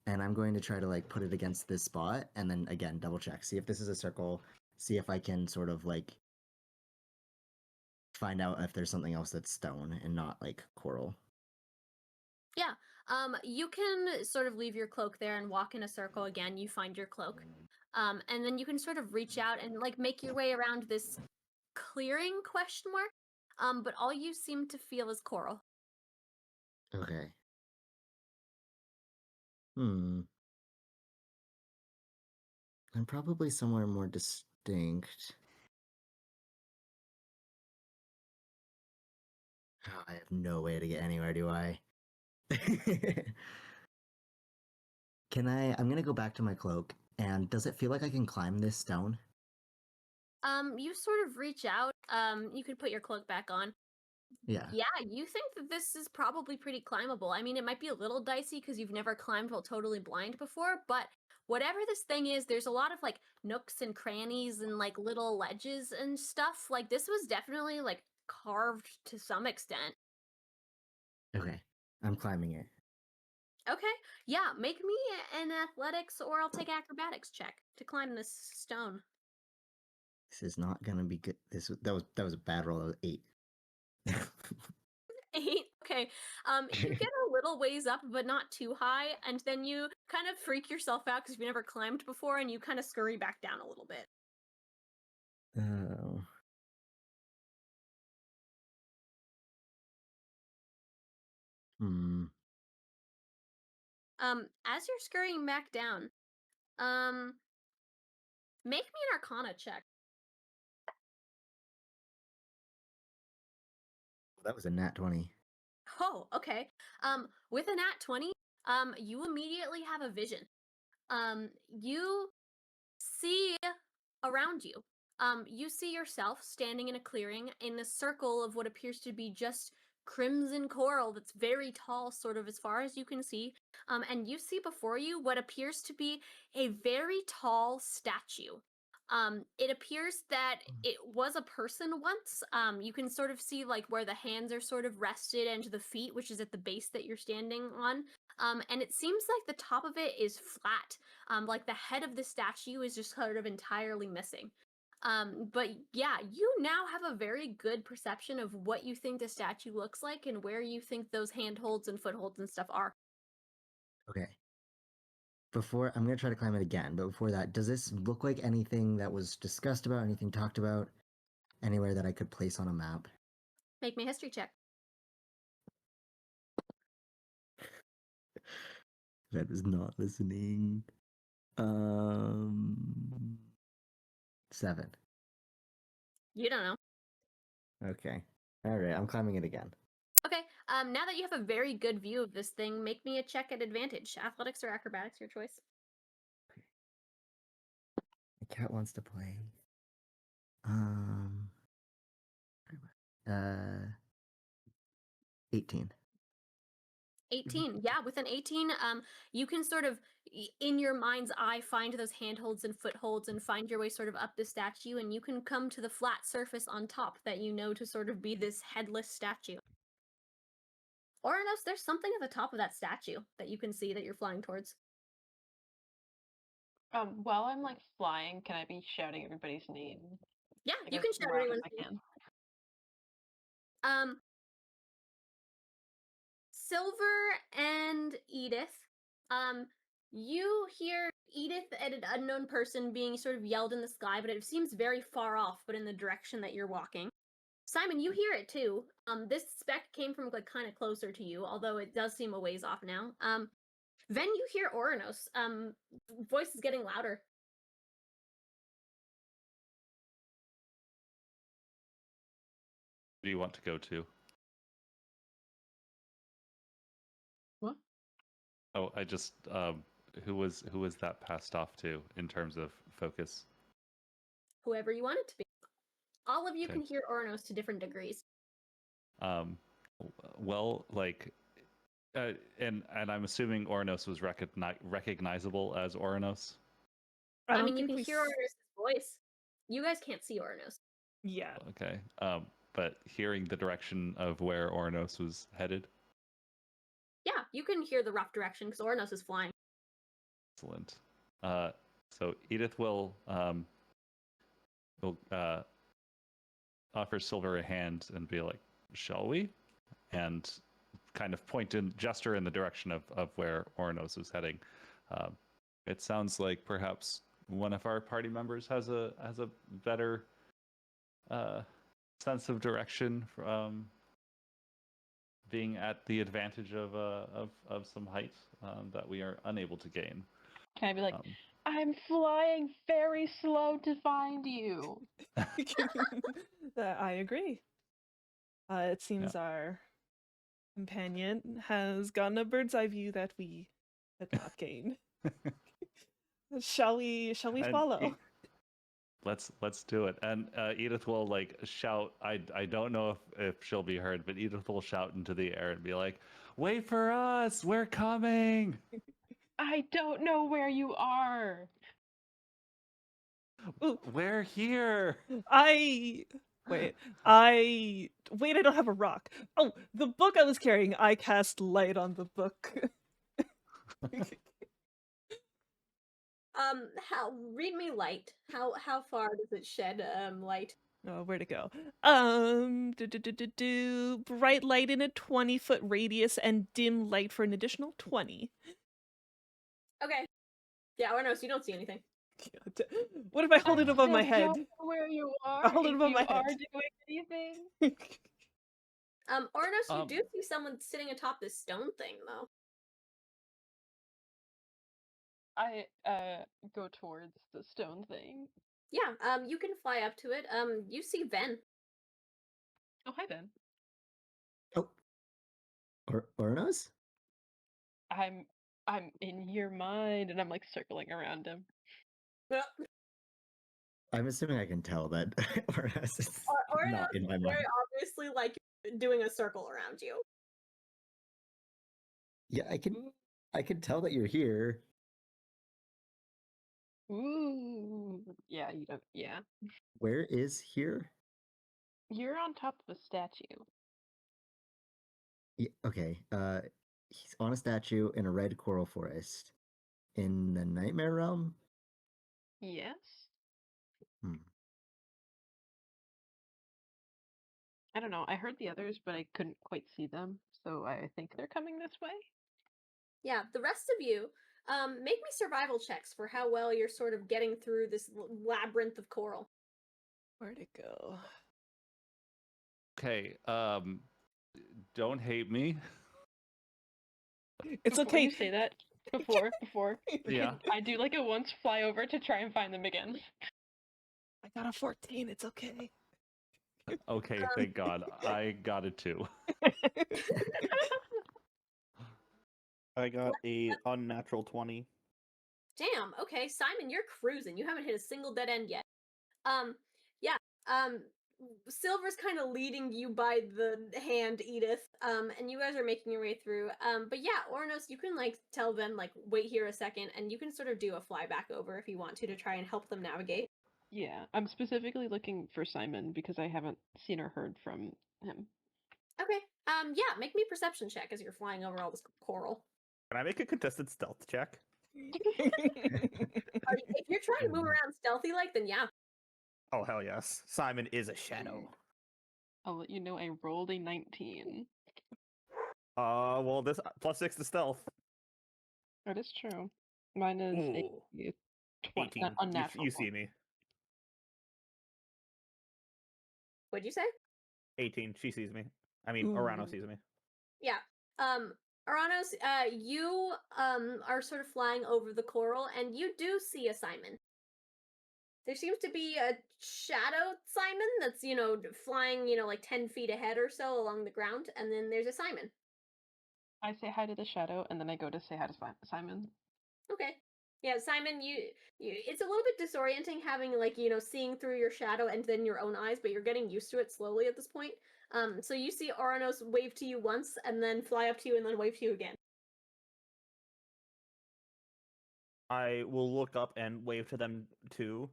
and I'm going to try to like put it against this spot, and then again double check, see if this is a circle, see if I can sort of like find out if there's something else that's stone and not like coral. Yeah, you can sort of leave your cloak there and walk in a circle again. You find your cloak. And then you can sort of reach out and like make your way around this clearing question mark. But all you seem to feel is coral. Okay. Hmm. I'm probably somewhere more distinct. Oh, I have no way to get anywhere, do I? I'm gonna go back to my cloak, and does it feel like I can climb this stone? You sort of reach out. You can put your cloak back on. Yeah. Yeah, you think that this is probably pretty climbable. I mean, it might be a little dicey because you've never climbed while totally blind before, but whatever this thing is, there's a lot of like nooks and crannies and like little ledges and stuff. Like this was definitely like carved to some extent. Okay. I'm climbing it. Okay, yeah, make me an athletics or I'll take acrobatics check to climb this stone. This is not gonna be good. That was a bad roll. That was 8. 8. Okay. You get a little ways up, but not too high, and then you kind of freak yourself out because you've never climbed before, and you kind of scurry back down a little bit. Oh. Hmm. As you're scurrying back down, um, make me an Arcana check. That was a nat 20. Oh, okay. With a nat 20, you immediately have a vision. You see around you. You see yourself standing in a clearing in a circle of what appears to be just crimson coral that's very tall, sort of as far as you can see. And you see before you what appears to be a very tall statue. It appears that it was a person once. You can sort of see like where the hands are sort of rested and the feet, which is at the base that you're standing on. And it seems like the top of it is flat. Like the head of the statue is just sort of entirely missing. But yeah, you now have a very good perception of what you think the statue looks like and where you think those handholds and footholds and stuff are. Okay. Before I'm gonna try to climb it again, but before that, does this look like anything that was discussed about, anything talked about, anywhere that I could place on a map? Make me a history check. That was not listening. 7. You don't know. Okay. All right. I'm climbing it again. Okay, now that you have a very good view of this thing, make me a check at advantage. Athletics or acrobatics, your choice. My cat wants to play. Um. 18. 18. Yeah, with an 18, you can sort of in your mind's eye find those handholds and footholds and find your way sort of up the statue, and you can come to the flat surface on top that you know to sort of be this headless statue. Ouronos, there's something at the top of that statue that you can see that you're flying towards. While I'm like flying, can I be shouting everybody's name? Yeah, Like, you as can shout loud as everyone's I name. can. Silver and Edith, you hear Edith and an unknown person being sort of yelled in the sky, but it seems very far off, but in the direction that you're walking. Simon, you hear it too. This spec came from like kind of closer to you, although it does seem a ways off now. Then you hear Ouronos. Voice is getting louder. Do you want to go to? What? Oh, I just who was that passed off to in terms of focus? Whoever you want it to be. All of you Okay. can hear Ouronos to different degrees. Well, like, and I'm assuming Ouronos was recognizable as Ouronos. I don't mean, you think can we hear Ouronos' voice. You guys can't see Ouronos. Yeah. Okay. But hearing the direction of where Ouronos was headed. Yeah, you can hear the rough direction because Ouronos is flying. Excellent. So Edith will offer Silver a hand and be like, "Shall we?" And kind of point and gesture in the direction of where Ouronos is heading. It sounds like perhaps one of our party members has a better sense of direction from being at the advantage of some height that we are unable to gain. Can I be like, I'm flying very slow to find you? I agree. It seems our companion has gotten a bird's eye view that we did not gain. Shall we And follow? Let's do it. And Edith will like shout. I don't know if she'll be heard, but Edith will shout into the air and be like, "Wait for us! We're coming!" I don't know where you are. Ooh, We're here. I I don't have a rock. Oh, the book I was carrying, I cast light on the book. Read me light. How far does it shed light? Oh, where to go? Bright light in a 20-foot radius and dim light for an additional 20. Okay. Yeah, Ouronos, you don't see anything. What if I hold it above my head? Don't know where you are. I'll hold it if above you my are head. doing anything. Ouronos, you do see someone sitting atop this stone thing, though. I go towards the stone thing. Yeah, you can fly up to it. You see Ven. Oh, hi Ben. Oh, Ouronos? I'm in your mind, and I'm like circling around him. I'm assuming I can tell that Ouronos is Ouronos not in my is mind. very obviously like doing a circle around you. Yeah, I can tell that you're here. Ooh, yeah, you don't. Yeah, Where is here? you're on top of a statue. Yeah, okay. He's on a statue in a red coral forest in the Nightmare Realm. Yes. Hmm. I don't know. I heard the others, but I couldn't quite see them, so I think they're coming this way. Yeah, the rest of you, make me survival checks for how well you're sort of getting through this labyrinth of coral. Where'd it go? Okay. Don't hate me. It's Before okay. you say that, before. Yeah. I do like a once fly over to try and find them again. I got a 14. It's okay. Okay. Thank God. I got it too. I got a unnatural 20. Damn, okay, Simon, you're cruising. You haven't hit a single dead end yet. Yeah, Silver's kind of leading you by the hand, Edith, and you guys are making your way through. But yeah, Ouronos, you can like tell them like wait here a second, and you can sort of do a flyback over if you want to try and help them navigate. Yeah, I'm specifically looking for Simon because I haven't seen or heard from him. Okay. Yeah, make me a perception check as you're flying over all this coral. Can I make a contested stealth check? If you're trying to move around stealthy like, then yeah. Oh, hell yes. Simon is a shadow. I'll let you know I rolled a 19. Well, this +6 to stealth. That is true. Mine is Ooh. a 18. unnatural. You see me. What'd you say? 18. She sees me. I mean, Ouronos sees me. Yeah. Ouronos, you are sort of flying over the coral, and you do see a Simon. There seems to be a shadow Simon that's, flying, like 10 feet ahead or so along the ground, and then there's a Simon. I say hi to the shadow, and then I go to say hi to Simon. Okay. Yeah, Simon, you it's a little bit disorienting having like, seeing through your shadow and then your own eyes, but you're getting used to it slowly at this point. So you see Ouronos wave to you once and then fly up to you and then wave to you again. I will look up and wave to them too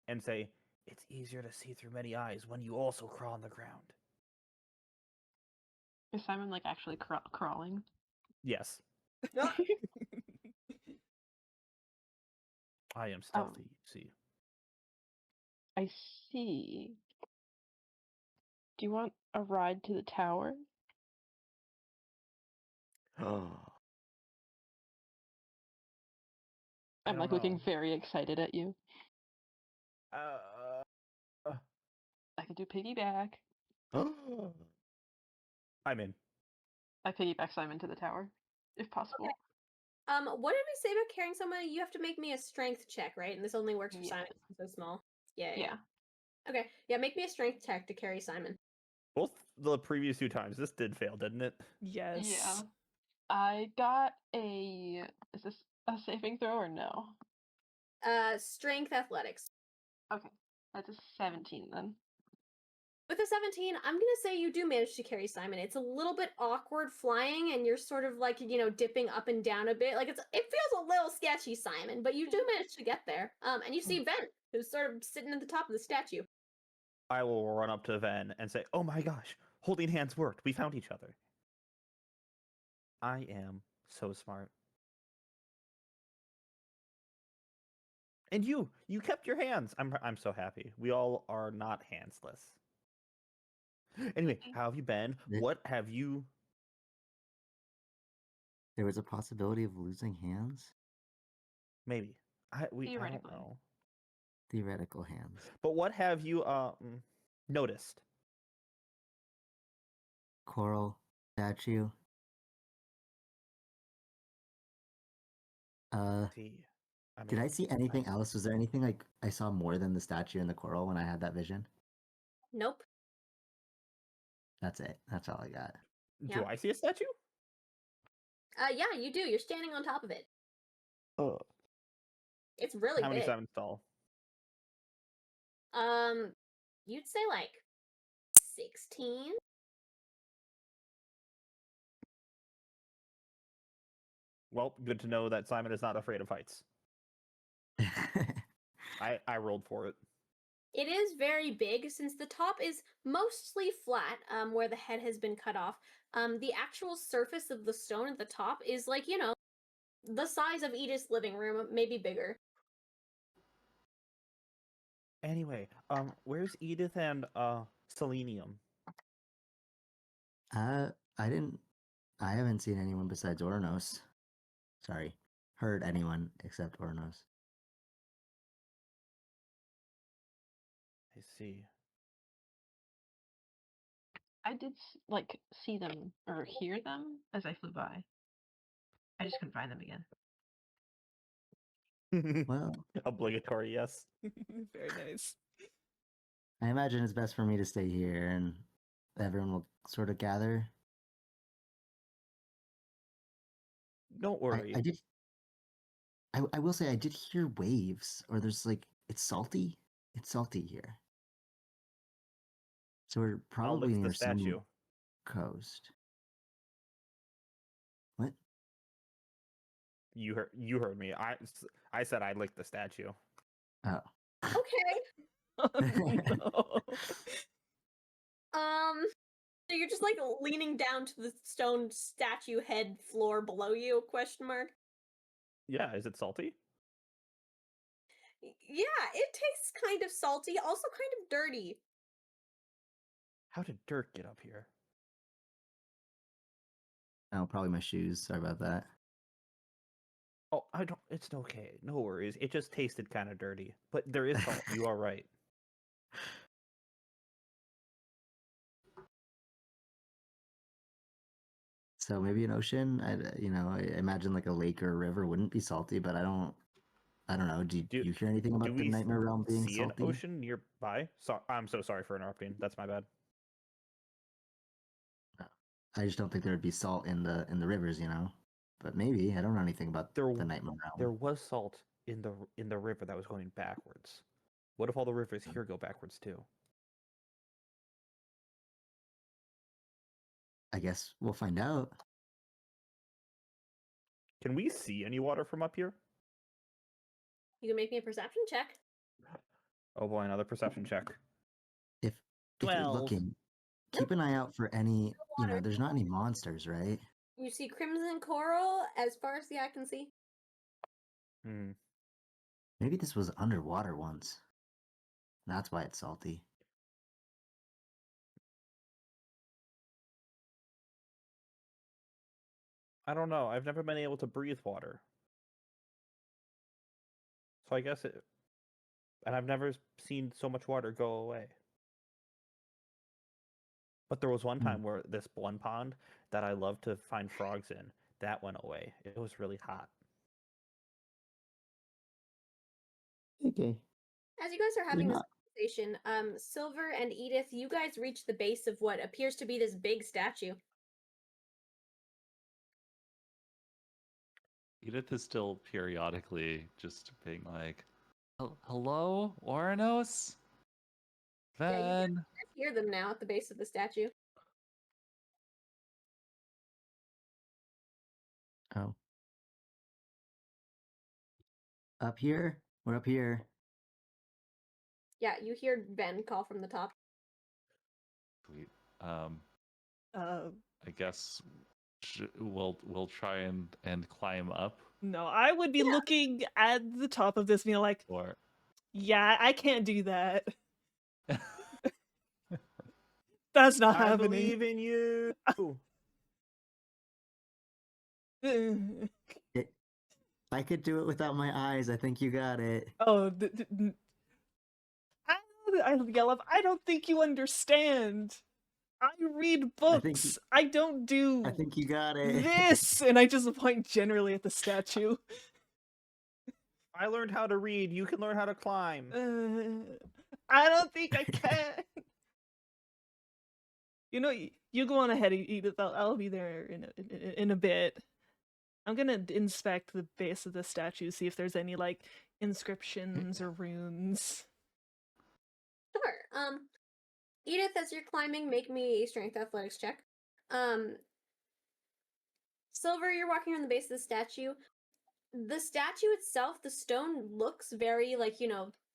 and say, it's easier to see through many eyes when you also crawl on the ground. Is Simon like actually crawling? Yes. I am stealthy, you see. I see. Do you want a ride to the tower? I'm like looking very excited at you. I could do piggyback. I'm in. I piggyback Simon to the tower, if possible. Okay. What did we say about carrying somebody? You have to make me a strength check, right? And this only works for Yeah. Simon, so small. Yeah. Yeah. Okay. Yeah, make me a strength check to carry Simon. Both the previous 2 times, this did fail, didn't it? Yes. Yeah. I got a... Is this a saving throw or no? Strength athletics. Okay. That's a 17 then. With a 17, I'm gonna say you do manage to carry Simon. It's a little bit awkward flying, and you're sort of like, dipping up and down a bit. Like it feels a little sketchy, Simon, but you do manage to get there. And you see Ven, who's sort of sitting at the top of the statue. I will run up to Ven and say, oh my gosh, holding hands worked. We found each other. I am so smart. And you kept your hands. I'm so happy. We all are not handsless. Anyway, how have you been? What have you... There was a possibility of losing hands? Maybe. I don't Theoretically. know. Theoretical hands. But what have you noticed? Coral statue. Did I see anything else? Was there anything like I saw more than the statue and the coral when I had that vision? Nope. That's it. That's all I got. Yeah. Do I see a statue? Yeah, you do. You're standing on top of it. Oh. It's really How many big. Simons tall? You'd say like 16. Well, good to know that Simon is not afraid of heights. I rolled for it. It is very big since the top is mostly flat, where the head has been cut off. The actual surface of the stone at the top is like, the size of Edith's living room, maybe bigger. Anyway, where's Edith and Selenium? I haven't seen anyone besides Ouronos. Sorry. Heard anyone except Ouronos. I see. I did like see them or hear them as I flew by. I just couldn't find them again. Well, obligatory, yes. Very nice. I imagine it's best for me to stay here and everyone will sort of gather. Don't worry. I will say I did hear waves, or there's like it's salty. It's salty here. So we're I'll probably lick the near some statue. coast. What? You heard me. I said I licked the statue. Oh. Okay. Oh, no. So you're just like leaning down to the stone statue head floor below you? Question mark. Yeah, is it salty? Yeah, it tastes kind of salty, also kind of dirty. How did dirt get up here? Oh, probably my shoes. Sorry about that. Oh, I don't. It's okay. No worries. It just tasted kind of dirty, but there is salt. You are right. So maybe an ocean. I imagine like a lake or a river wouldn't be salty, but I don't know. Do Do- you hear anything Do about the we nightmare realm being see salty? an ocean nearby? I'm so sorry for interrupting. That's my bad. I just don't think there would be salt in the rivers, But maybe I don't know anything about There, the nightmare realm. there was salt in the river that was going backwards. What if all the rivers here go backwards too? I guess we'll find out. Can we see any water from up here? You can make me a perception check. Oh boy, another perception check. If you're 12. looking, keep an eye out for any. Water. There's not any monsters, right? You see crimson coral as far as the eye can see. Hmm. Maybe this was underwater once. That's why it's salty. I don't know. I've never been able to breathe water. So I guess it. And I've never seen so much water go away. But there was one Hmm. time where this one pond that I love to find frogs in, that went away. It was really hot. Okay. As you guys are having this not- conversation, Silver and Edith, you guys reach the base of what appears to be this big statue. Edith is still periodically just being like, "Hello, Ouronos? Yeah, you Ven?" hear them now at the base of the statue. Oh. Up here? We're up here. Yeah, you hear Ben call from the top. Sweet. Uh, I guess we'll try and climb up, no, I would be looking at the top of this being like, or yeah, I can't do that. That's not I happening. believe in you. I could do it without my eyes. I think you got it. Oh, I yell up. I don't think you understand. I read books. I don't do I think you got it. this, and I just point generally at the statue. I learned how to read. You can learn how to climb. I don't think I can. You go on ahead, Edith. I'll be there in a bit. I'm gonna inspect the base of the statue, see if there's any like inscriptions or runes. Sure. Edith, as you're climbing, make me a strength athletics check. Silver, you're walking around the base of the statue. The statue itself, the stone looks very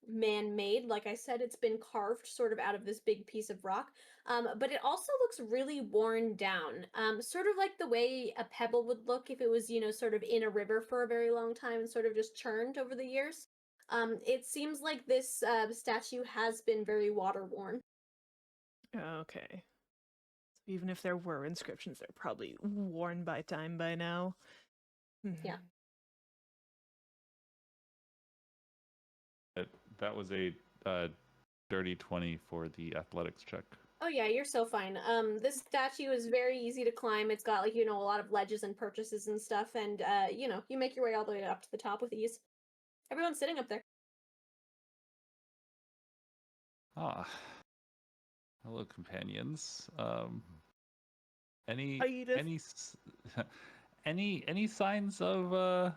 man-made. Like I said, it's been carved sort of out of this big piece of rock. But it also looks really worn down. Sort of like the way a pebble would look if it was, sort of in a river for a very long time and sort of just churned over the years. It seems like this statue has been very water-worn. Okay. So even if there were inscriptions, they're probably worn by time by now. Yeah. that was a dirty 20 for the athletics check. Oh yeah, you're so fine. This statue is very easy to climb. It's got a lot of ledges and purchases and stuff, and you make your way all the way up to the top with ease. Everyone's sitting up there. Ah, hello, companions. Any Hi, Edith. any signs of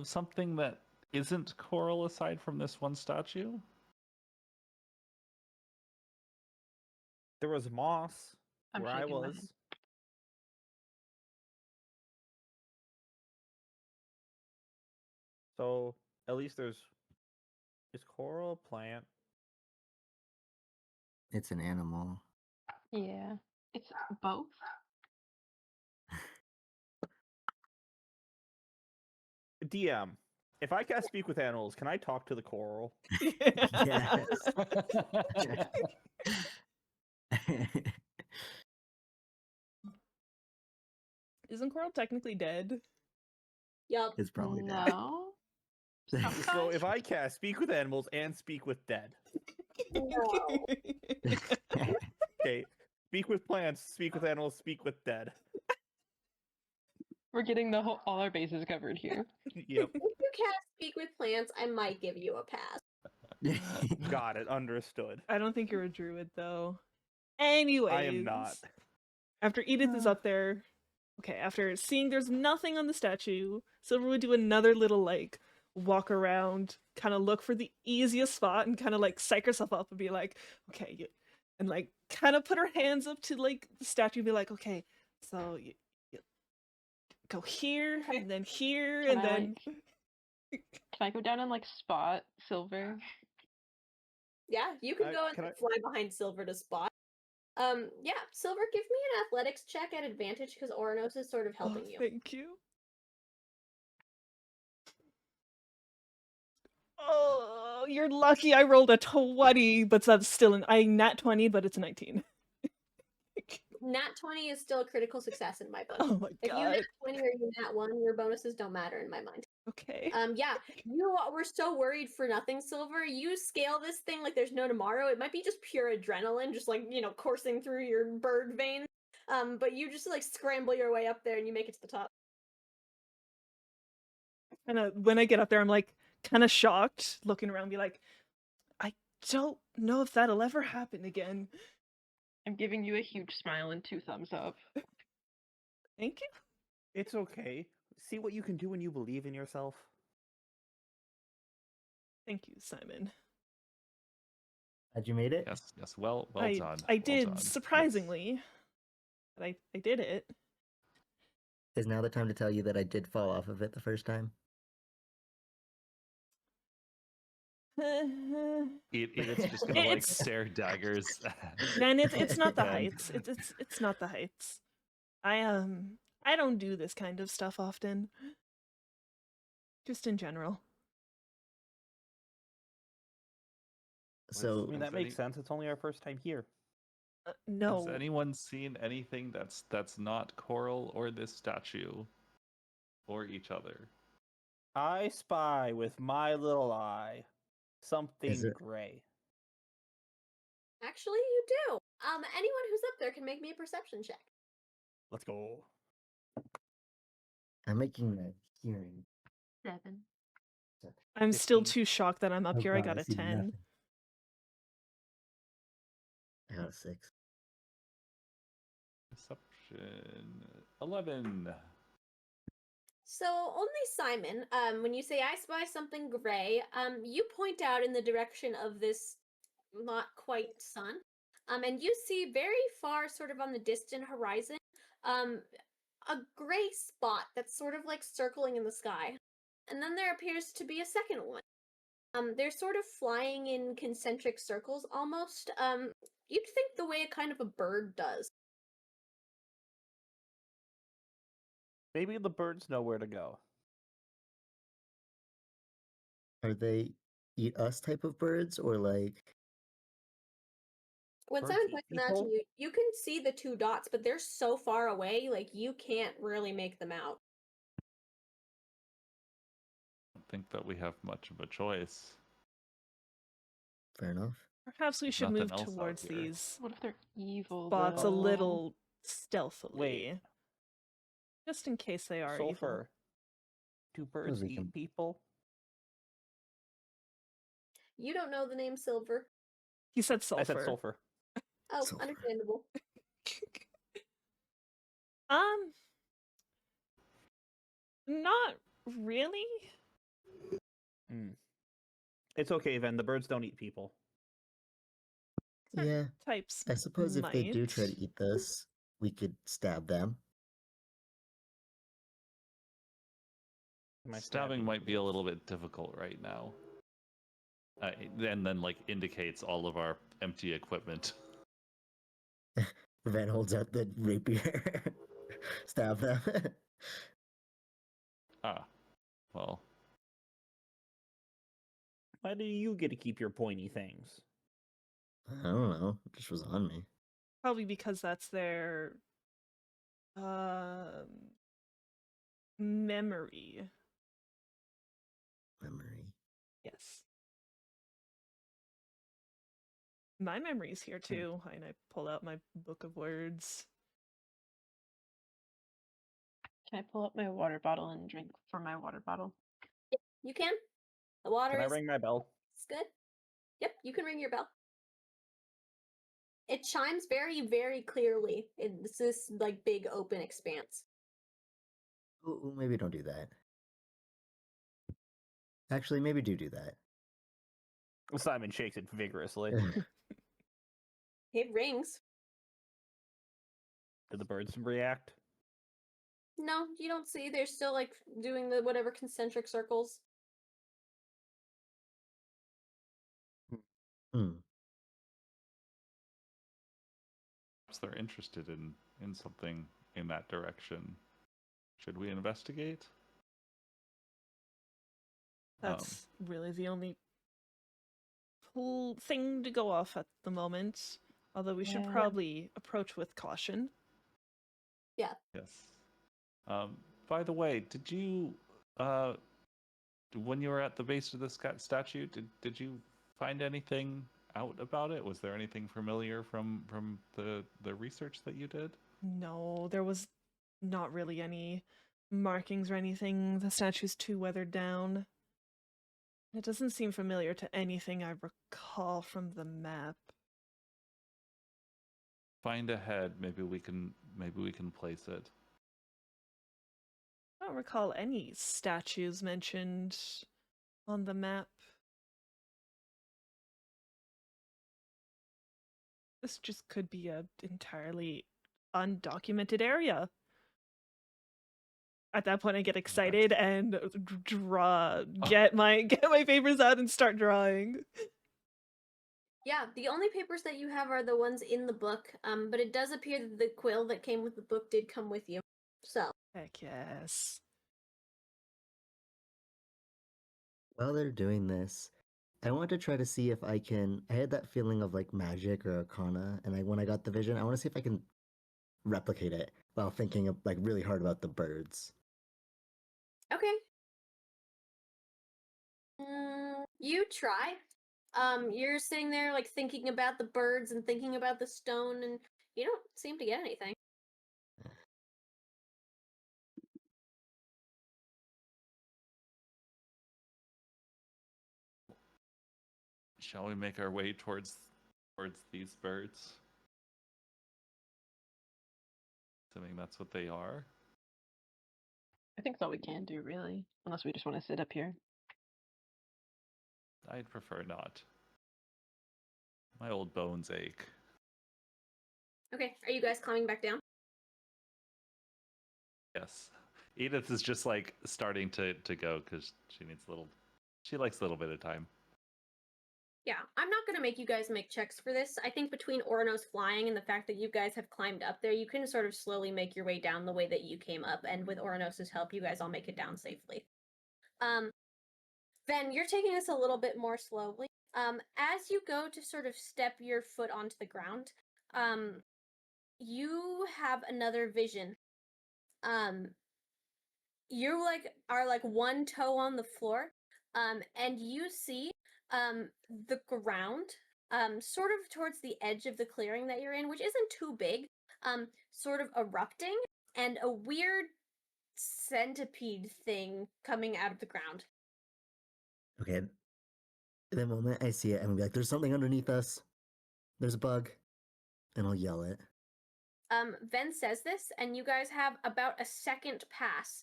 something that isn't coral aside from this one statue? There was moss I'm where I shaking my was. head. So at least there's is coral a plant? It's an animal. Yeah. It's both. DM. If I cast speak with animals, can I talk to the coral? Yes. Isn't Coral technically dead? Yup. It's probably dead. No. So Sometimes. if I cast speak with animals and speak with dead, No. okay, speak with plants, speak with animals, speak with dead. We're getting the whole all our bases covered here. Yep, If you cast speak with plants, I might give you a pass. got it, understood. I don't think you're a druid though. Anyways, I am not. After Edith is up there, okay, after seeing there's nothing on the statue, Silver would do another little like walk around, kind of look for the easiest spot and kind of like psych herself up and be like, okay, and like kind of put her hands up to like the statue and be like, okay, so you go here Okay. and then here Can and I, then Can I go down and like spot Silver? Yeah, you can go and can I- fly behind Silver to spot. Yeah, Silver, give me an athletics check at advantage because Ouronos is sort of helping oh, you. thank you. Oh, you're lucky I rolled a 20, but that's still I nat 20, but it's a 19. Nat 20 is still a critical success in my book. Oh my If you god. nat 20 or you nat 1, your bonuses don't matter in my mind. Okay. Yeah, you were so worried for nothing, Silver. You scale this thing like there's no tomorrow. It might be just pure adrenaline, just like, coursing through your bird veins. But you just like scramble your way up there and you make it to the top. And when I get up there, I'm like kind of shocked, looking around, be like, I don't know if that'll ever happen again. I'm giving you a huge smile and 2 thumbs up. Thank you. It's okay. See what you can do when you believe in yourself. Thank you, Simon. Had you made it? Yes, yes. Well I done. I well did done. Yes. surprisingly, but I did it. Is now the time to tell you that I did fall off of it the first time? Edith's just gonna like It's- stare daggers. Man, it's not the And- heights. It's not the heights. I don't do this kind of stuff often. Just in general. So I mean, that makes sense. It's only our first time here. No. Has anyone seen anything that's not coral or this statue, or each other? I spy with my little eye something Is it- gray. Actually, you do. Anyone who's up there can make me a perception check. Let's go. I'm making the hearing. 7. I'm still 15. too shocked that I'm up Oh here. I God, got a see 10. nothing. I got a 6. Perception 11. So only Simon, when you say I spy something gray, you point out in the direction of this not quite sun. And you see very far, sort of on the distant horizon, a gray spot that's sort of like circling in the sky. And then there appears to be a second one. They're sort of flying in concentric circles almost. You'd think the way a kind of a bird does. Maybe the birds know where to go. Are they eat us type of birds or like? When Birds Simon eat points them out to people? you, you can see the 2 dots, but they're so far away, like you can't really make them out. I don't think that we have much of a choice. Fair enough. Perhaps we should Nothing move else out towards here. these What if they're evil? spots a though? little stealthily. Wait. Just in case they are evil. Sulfur. Do birds we eat can- people? You don't know the name Silver. He said sulfur. I said sulfur. Oh, Silver. understandable. Not really. It's okay, Ven. The birds don't eat people. Certain Yeah, types I suppose if they do try might. to eat this, we could stab them. My Stabbing stabbing might be a is- little bit difficult right now. And then like indicates all of our empty equipment. Van holds out the rapier. Stab them. Ah, well, Why do you get to keep your pointy things? I don't know. It just was on me. Probably because that's their um memory. Memory. Yes. My memory's here too, and I pull out my book of words. Can I pull up my water bottle and drink from my water bottle? You can. The water Can I is ring my bell? it's good. Yep, you can ring your bell. It chimes very, very clearly. It's this like big open expanse. Ooh, maybe don't do that. Actually, maybe do that. Simon shakes it vigorously. It rings. Do the birds react? No, you don't see. They're still like doing the whatever concentric circles. Hmm. perhaps they're interested in something in that direction. Should we investigate? That's really the only thing to go off at the moment. Although we should Yeah. probably approach with caution. Yes. By the way, did you when you were at the base of the statue, did you find anything out about it? Was there anything familiar from the research that you did? No, there was not really any markings or anything. The statue's too weathered down. It doesn't seem familiar to anything I recall from the map. Find ahead. Maybe we can place it. I don't recall any statues mentioned on the map. This just could be a entirely undocumented area. At that point, I get excited and get my papers out and start drawing. Yeah, the only papers that you have are the ones in the book. But it does appear that the quill that came with the book did come with you. So Heck yes. While they're doing this, I want to try to see if I can. I had that feeling of like magic or arcana, and when I got the vision, I want to see if I can replicate it while thinking of like really hard about the birds. okay. You try. You're sitting there like thinking about the birds and thinking about the stone, and you don't seem to get anything. Shall we make our way towards these birds? Assuming that's what they are. I think that's all we can do, really. Unless we just want to sit up here. I'd prefer not. My old bones ache. Okay, are you guys climbing back down? Yes. Edith is just like starting to go because she likes a little bit of time. Yeah, I'm not gonna make you guys make checks for this. I think between Ouronos flying and the fact that you guys have climbed up there, you can sort of slowly make your way down the way that you came up, and with Ouronos' help, you guys all make it down safely. Then you're taking this a little bit more slowly. As you go to sort of step your foot onto the ground, you have another vision. You are like one toe on the floor, and you see the ground sort of towards the edge of the clearing that you're in, which isn't too big, sort of erupting, and a weird centipede thing coming out of the ground. Okay. The moment I see it, I'm gonna be like, "There's something underneath us. There's a bug," and I'll yell it. Ven says this, and you guys have about a second pass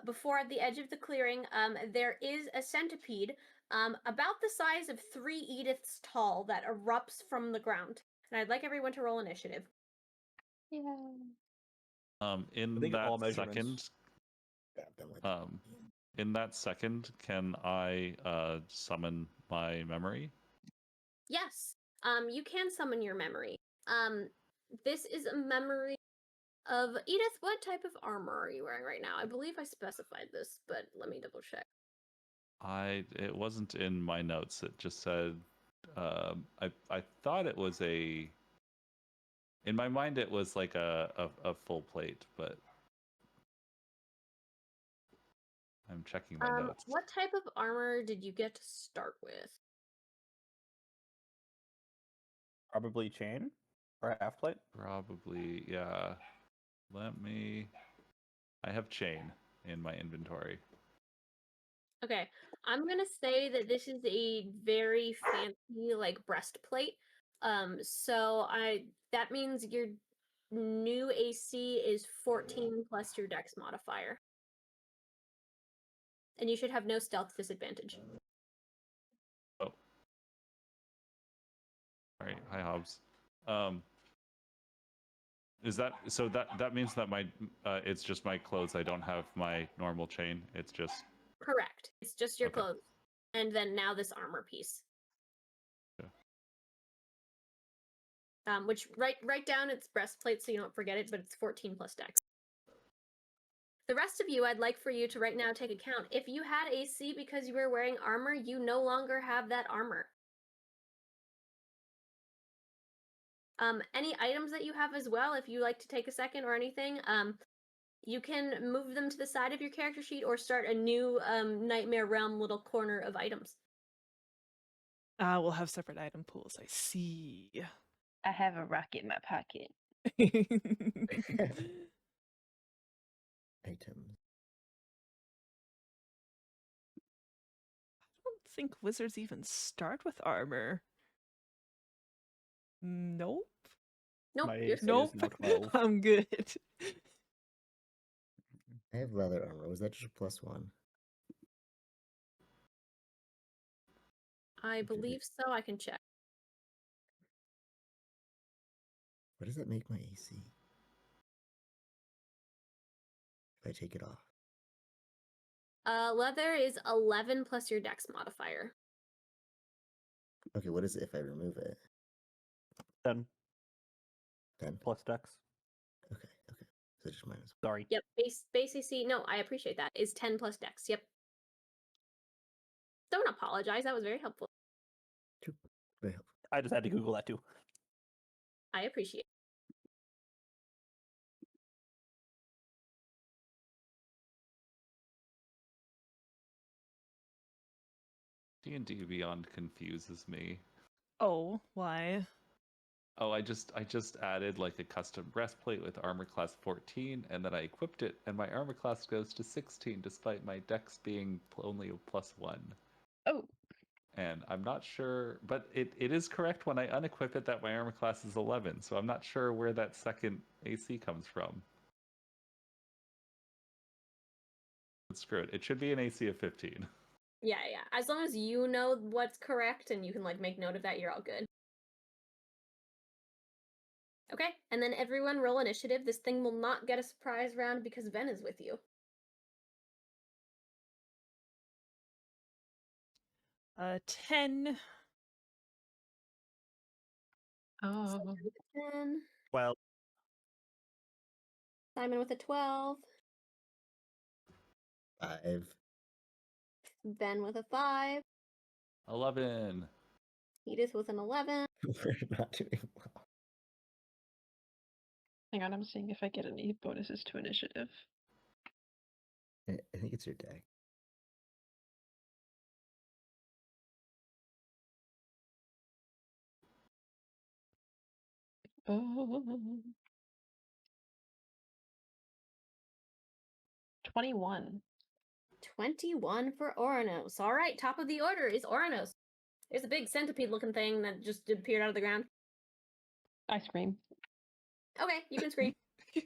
before at the edge of the clearing there is a centipede about the size of 3 Ediths tall that erupts from the ground. And I'd like everyone to roll initiative. Yeah. In think all that measurements- second, Grab them with in that second, can I summon my memory? Yes, you can summon your memory. This is a memory of Edith. What type of armor are you wearing right now? I believe I specified this, but let me double check. It wasn't in my notes. It just said I thought it was a. In my mind, it was like a full plate, but I'm checking my notes. What type of armor did you get to start with? Probably chain or half plate. Probably, yeah. Let me. I have chain in my inventory. Okay, I'm gonna say that this is a very fancy like breastplate. So that means your new AC is 14 plus your dex modifier. And you should have no stealth disadvantage. Oh. All right. Hi, Hobbs. Is that so? That means that my it's just my clothes. I don't have my normal chain. It's just. Correct. It's just your Okay. clothes. And then now this armor piece. Yeah. Which write down its breastplate so you don't forget it, but it's 14 plus dex. The rest of you, I'd like for you to right now take account. If you had AC because you were wearing armor, you no longer have that armor. Any items that you have as well, if you like to take a second or anything, you can move them to the side of your character sheet or start a new Nightmare Realm little corner of items. We'll have separate item pools. I see. I have a rock in my pocket. items. I don't think wizards even start with armor. Nope. Nope, My you're AC Nope. is now 12. I'm good. I have leather armor. Was that just +1? I believe so. I can check. What does that make my AC? If I take it off. Leather is 11 plus your dex modifier. Okay, what is it if I remove it? 10 10? plus dex. Okay. So just minus. Sorry. Yep, base AC. No, I appreciate that. Is 10 plus dex. Yep. Don't apologize. That was very helpful. Two. Very helpful. I just had to Google that too. I appreciate it. D&D Beyond confuses me. Oh, why? Oh, I just added like a custom breastplate with armor class 14, and then I equipped it, and my armor class goes to 16, despite my dex being only a +1. Oh, And I'm not sure, but it is correct when I unequip it that my armor class is 11, so I'm not sure where that second AC comes from. But screw it. It should be an AC of 15. Yeah. As long as you know what's correct and you can like make note of that, you're all good. Okay, and then everyone roll initiative. This thing will not get a surprise round because Ben is with you. A 10. oh, 10. Well, Simon with a 12. 5. Ben with a 5. 11. Edith with an 11. We're not doing well. hang on, I'm seeing if I get any bonuses to initiative. I think it's your deck. Oh. 21. 21 for Ouronos. All right, top of the order is Ouronos. There's a big centipede looking thing that just appeared out of the ground. I scream. Okay, you can scream. It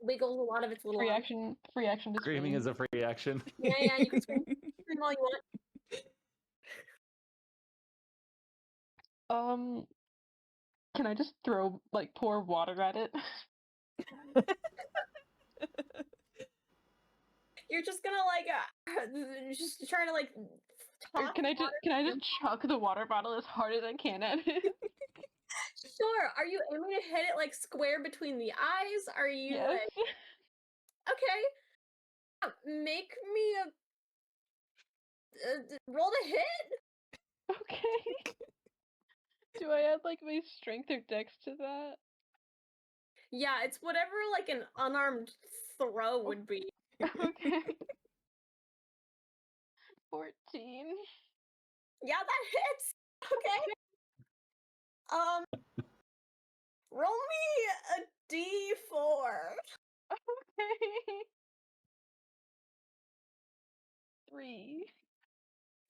wiggles a lot of its little Free arms. action to Screaming scream. is a free action. Yeah, you can scream. Scream all you want. Can I just throw pour water at it? You're just gonna just try to Or toss can I water. just chuck the water bottle as hard as I can at it? Sure. Are you aiming to hit it square between the eyes? Are you Yes. okay? Make me roll to hit. Okay. Do I add my strength or dex to that? Yeah, it's whatever an unarmed throw would be. Okay. 14. Yeah, that hits. Okay. Roll me a d4. Okay. 3.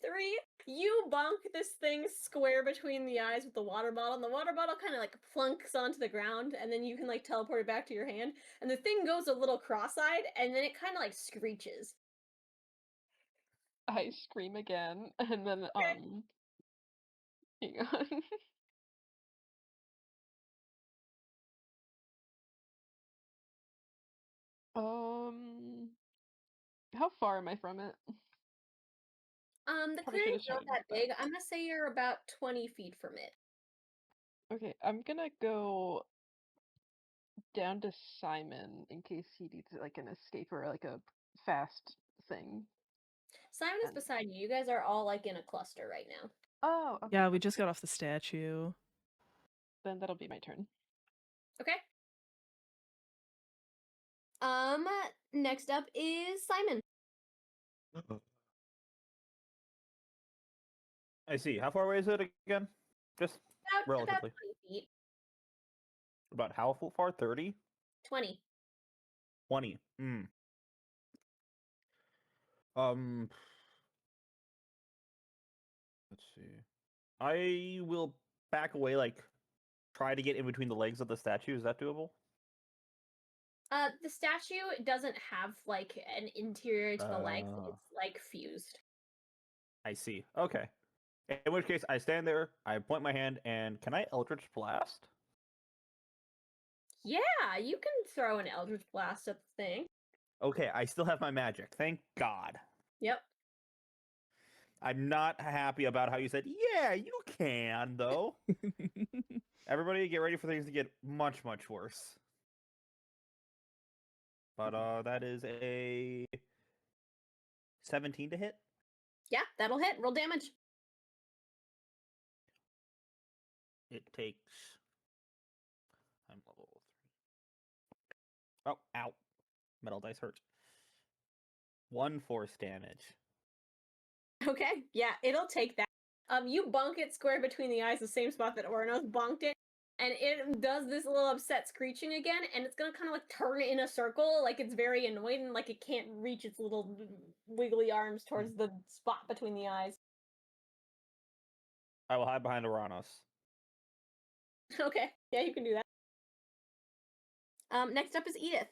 3. You bonk this thing square between the eyes with the water bottle, and the water bottle kind of plunks onto the ground, and then you can teleport it back to your hand, and the thing goes a little cross-eyed, and then it kind of screeches. I scream again, and then hang on. How far am I from it? The Probably should've clearing's not started that with big. that. I'm gonna say you're about 20 feet from it. Okay, I'm gonna go down to Simon in case he needs an escape or a fast thing. Simon is And- beside you. You guys are all in a cluster right now. Oh, okay. Yeah, we just got off the statue. Then that'll be my turn. Okay. Next up is Simon. I see. How far away is it again? Just About relatively. 20 feet. About how far? 30? 20. 20. Let's see. I will back away, try to get in between the legs of the statue. Is that doable? The statue doesn't have an interior to the legs. It's fused. I see. Okay. In which case, I stand there, I point my hand, and can I Eldritch Blast? Yeah, you can throw an Eldritch Blast at the thing. Okay, I still have my magic. Thank God. Yep. I'm not happy about how you said, yeah, you can, though. Everybody get ready for things to get much, much worse. But that is a 17 to hit. Yeah, that'll hit. Roll damage. It takes... I'm level 3. Oh, ow. Metal dice hurt. 1 force damage. Okay, yeah, it'll take that. You bonk it square between the eyes, the same spot that Ouronos bonked it, and it does this little upset screeching again, and it's gonna kind of turn in a circle, it's very annoyed, and it can't reach its little wiggly arms towards the spot between the eyes. I will hide behind Ouronos. Okay, yeah, you can do that. Next up is Edith.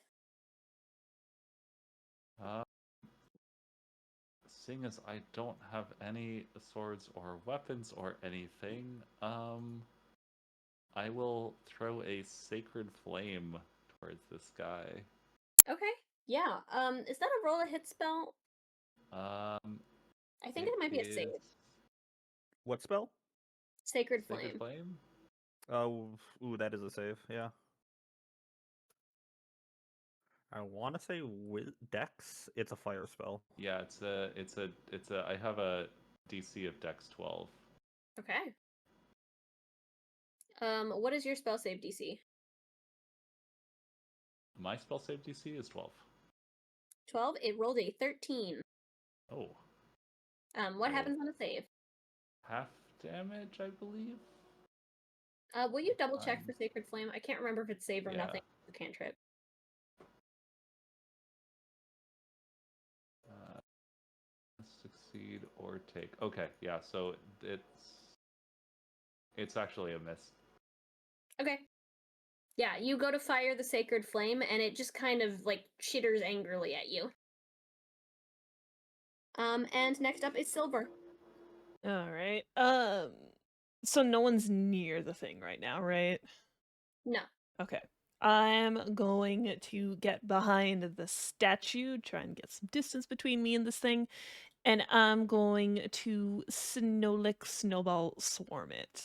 Seeing as I don't have any swords or weapons or anything, I will throw a sacred flame towards this guy. Okay, yeah. Is that a roll a hit spell? I think it might be a save. What spell? Sacred Sacred Flame. flame? Oh, ooh, that is a save, yeah. I want to say Dex. It's a fire spell. Yeah, I have a DC of Dex 12. Okay. What is your spell save DC? My spell save DC is 12. 12. It rolled a 13. Oh. What Oh. happens on a save? Half damage, I believe. Will you double check for Sacred Flame? I can't remember if it's save or Yeah. nothing. It's a cantrip. Succeed or take. Okay, yeah, so it's actually a miss. Okay. Yeah, you go to fire the Sacred Flame, and it just kind of chitters angrily at you. And next up is Silver. All right. So no one's near the thing right now, right? No. Okay. I'm going to get behind the statue, try and get some distance between me and this thing, and I'm going to Snowlick Snowball Swarm it.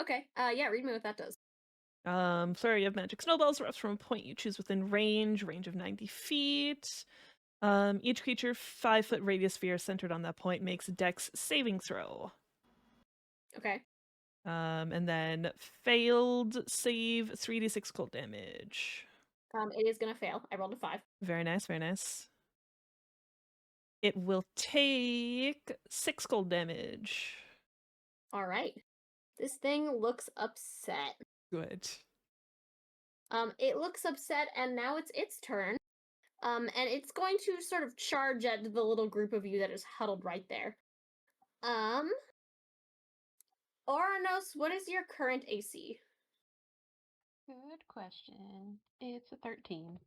Okay. Yeah, read me what that does. Flurry of magic snowballs erupts from a point you choose within range of 90 feet. Each creature 5-foot radius sphere centered on that point makes a dex saving throw. Okay. And then failed save 3d6 cold damage. It is gonna fail. I rolled a 5. Very nice, very nice. It will take 6 cold damage. All right. This thing looks upset. Good. It looks upset, and now it's its turn. And it's going to sort of charge at the little group of you that is huddled right there. Ouronos, what is your current AC? Good question. It's a 13.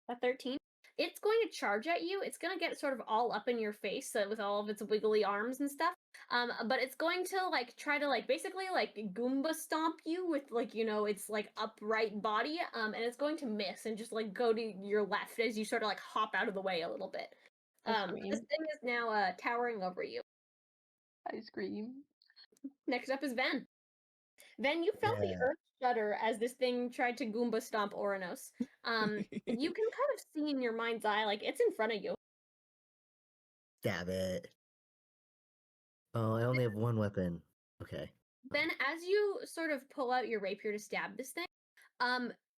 A 13? It's going to charge at you. It's going to get sort of all up in your face with all of its wiggly arms and stuff. But it's going to like try to like basically like Goomba stomp you with like, you know, its like upright body. And it's going to miss and just like go to your left as you sort of like hop out of the way a little bit. I This scream. thing is now towering over you. I scream. Next up is Ven. Ven, you felt the Yeah. earth shudder as this thing tried to Goomba stomp Ouronos. You can kind of see in your mind's eye, like it's in front of you. Stab it. Oh, I only have one weapon. Okay. Then, as you sort of pull out your rapier to stab this thing,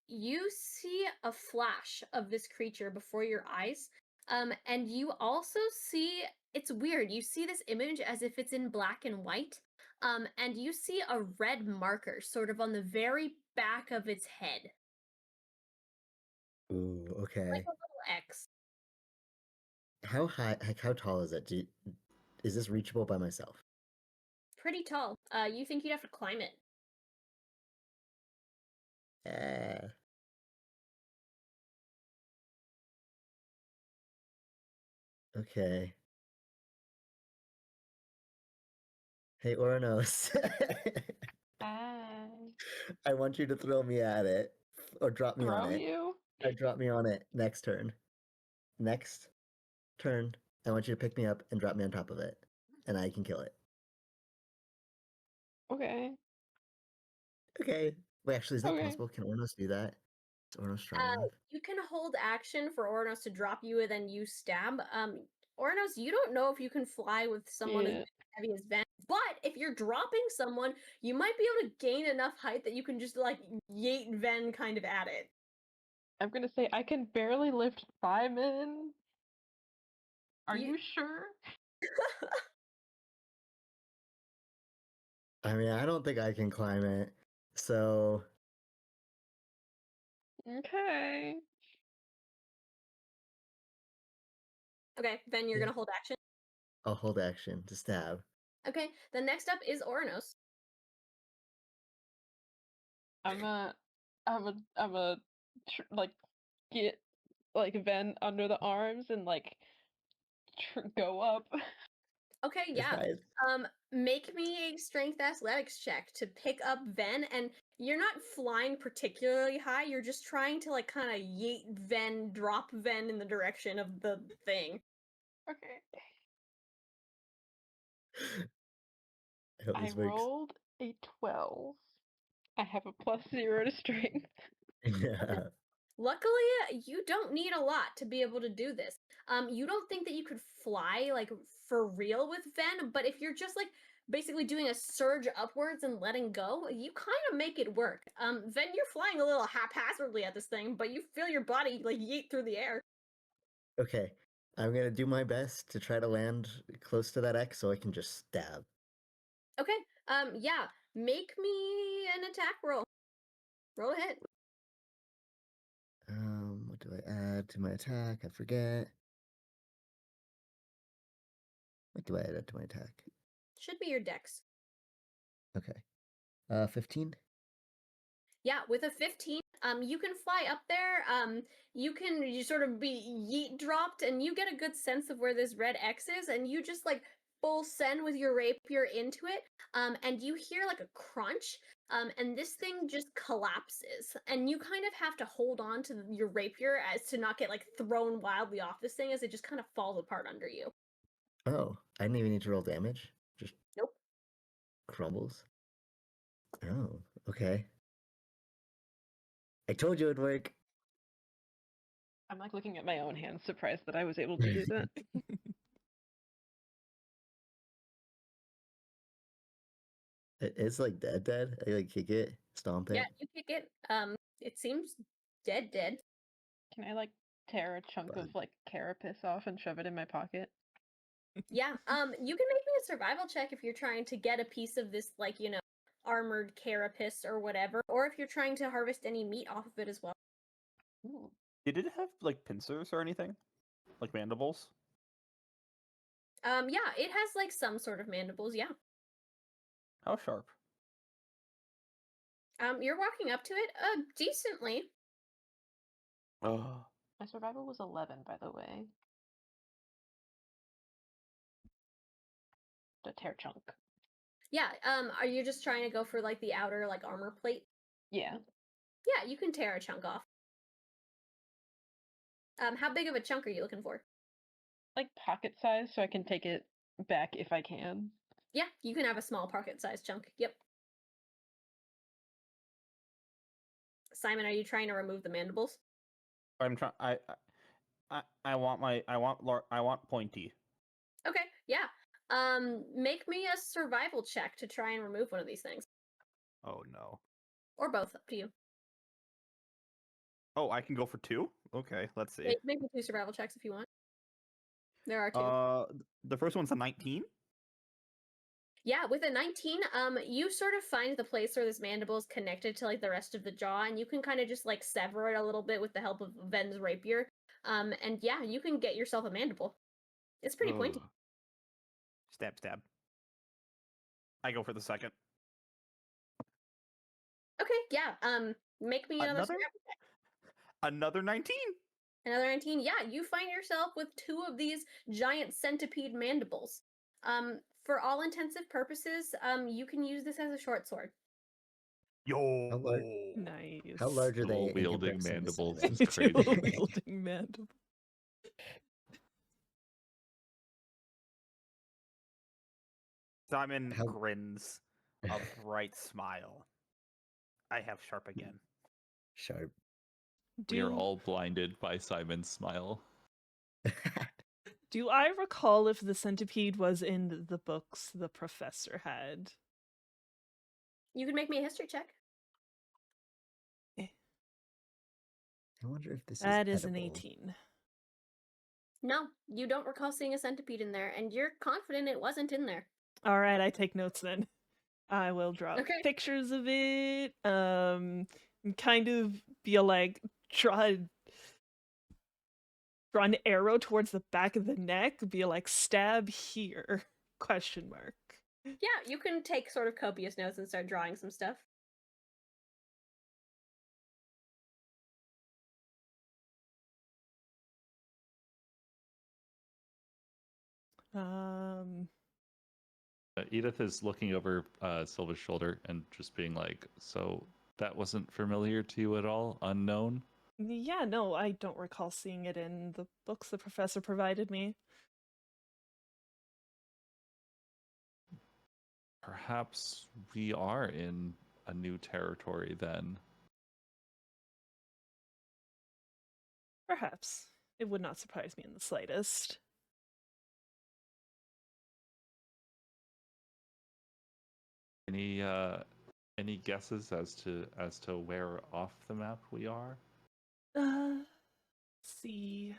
you see a flash of this creature before your eyes. And you also see, it's weird, you see this image as if it's in black and white. And you see a red marker sort of on the very back of its head. Ooh, Like okay. a little X. How high, like, how tall is it? Is this reachable by myself? Pretty tall. You think you'd have to climb it. Yeah. Okay. Hey, Ouronos. I I want you to throw me at it. Or drop me on throw it. you? Or drop me on it next turn. Next turn, I want you to pick me up and drop me on top of it. And I can kill it. Okay. Okay. Wait, actually, is that Okay. possible? Can Ouronos do that? Is Ouronos strong enough? You can hold action for Ouronos to drop you and then you stab. Ouronos, you don't know if you can fly with someone as Yeah. heavy as Ven, but if you're dropping someone, you might be able to gain enough height that you can just like yeet Ven kind of at it. I'm gonna say I can barely lift Simon. Are You- you sure? I mean, I don't think I can climb it. So, Okay. Okay, Ven, you're Yeah. gonna hold action. I'll hold action to stab. Okay, then next up is Ouronos. I'm a like get like Ven under the arms and like go up. Okay, yeah. Guys. Make me a strength athletics check to pick up Ven, and you're not flying particularly high, you're just trying to like kind of yeet Ven, drop Ven in the direction of the thing. Okay. I hope I this works. rolled a 12. I have a +0 to strength. Yeah. Luckily, you don't need a lot to be able to do this. You don't think that you could fly like for real with Ven, but if you're just like basically doing a surge upwards and letting go, you kind of make it work. Ven, you're flying a little haphazardly at this thing, but you feel your body like yeet through the air. Okay. I'm gonna do my best to try to land close to that X so I can just stab. Okay. Yeah. Make me an attack roll. Roll a hit. What do I add to my attack? I forget. What do I add to my attack? Should be your dex. Okay. 15? Yeah, with a 15, you can fly up there. You sort of be yeet dropped, and you get a good sense of where this red X is, and you just like full send with your rapier into it, and you hear like a crunch, and this thing just collapses, and you kind of have to hold on to your rapier as to not get like thrown wildly off this thing as it just kind of falls apart under you. Oh, I didn't even need to roll damage. Just Nope. crumbles. Oh, okay. I told you it'd work. I'm like looking at my own hands, surprised that I was able to do that. It's like dead. I like kick it, stomp it. Yeah, you kick it. It seems dead. Can I like tear a chunk of Fine. like carapace off and shove it in my pocket? Yeah. You can make me a survival check if you're trying to get a piece of this, like, armored carapace or whatever, or if you're trying to harvest any meat off of it as well. Ooh. Did it have like pincers or anything? Like mandibles? Yeah, it has like some sort of mandibles, yeah. How sharp? You're walking up to it, decently. Oh. My survival was 11, by the way. The tear chunk. Yeah, are you just trying to go for like the outer like armor plate? Yeah. Yeah, you can tear a chunk off. How big of a chunk are you looking for? Like pocket size, so I can take it back if I can. Yeah, you can have a small pocket-sized chunk. Yep. Simon, are you trying to remove the mandibles? I'm trying. I want pointy. Okay, yeah. Make me a survival check to try and remove one of these things. Oh no. Or both, up to you. Oh, I can go for 2. Okay, let's see. Make me 2 survival checks if you want. There are 2. The first one's a 19. Yeah, with a 19, you sort of find the place where this mandible is connected to like the rest of the jaw, and you can kind of just like sever it a little bit with the help of Ven's rapier. And yeah, you can get yourself a mandible. It's pretty pointy. Ugh. Stab. I go for the second. Okay, yeah. Make me another Another? survival check. Another 19. Another 19. Yeah, you find yourself with 2 of these giant centipede mandibles. For all intensive purposes, you can use this as a short sword. Yo. How large? Nice. How large are they in Dual-wielding comparison to mandibles Simon? is crazy. Dual-wielding mandible. Simon How- grins a bright smile. I have sharp again. Sharp. We are Do, all blinded by Simon's smile. do I recall if the centipede was in the books the professor had? You can make me a history check. I wonder if this That is is an edible. 18. No, you don't recall seeing a centipede in there, and you're confident it wasn't in there. All right, I take notes then. I will draw Okay. pictures of it. Kind of be like draw an arrow towards the back of the neck. Be like stab here? Question mark. Yeah, you can take sort of copious notes and start drawing some stuff. Edith is looking over Silva's shoulder and just being like, "So that wasn't familiar to you at all? Unknown?" Yeah, no, I don't recall seeing it in the books the professor provided me. Perhaps we are in a new territory then. Perhaps. It would not surprise me in the slightest. Any guesses as to where off the map we are? Let's see.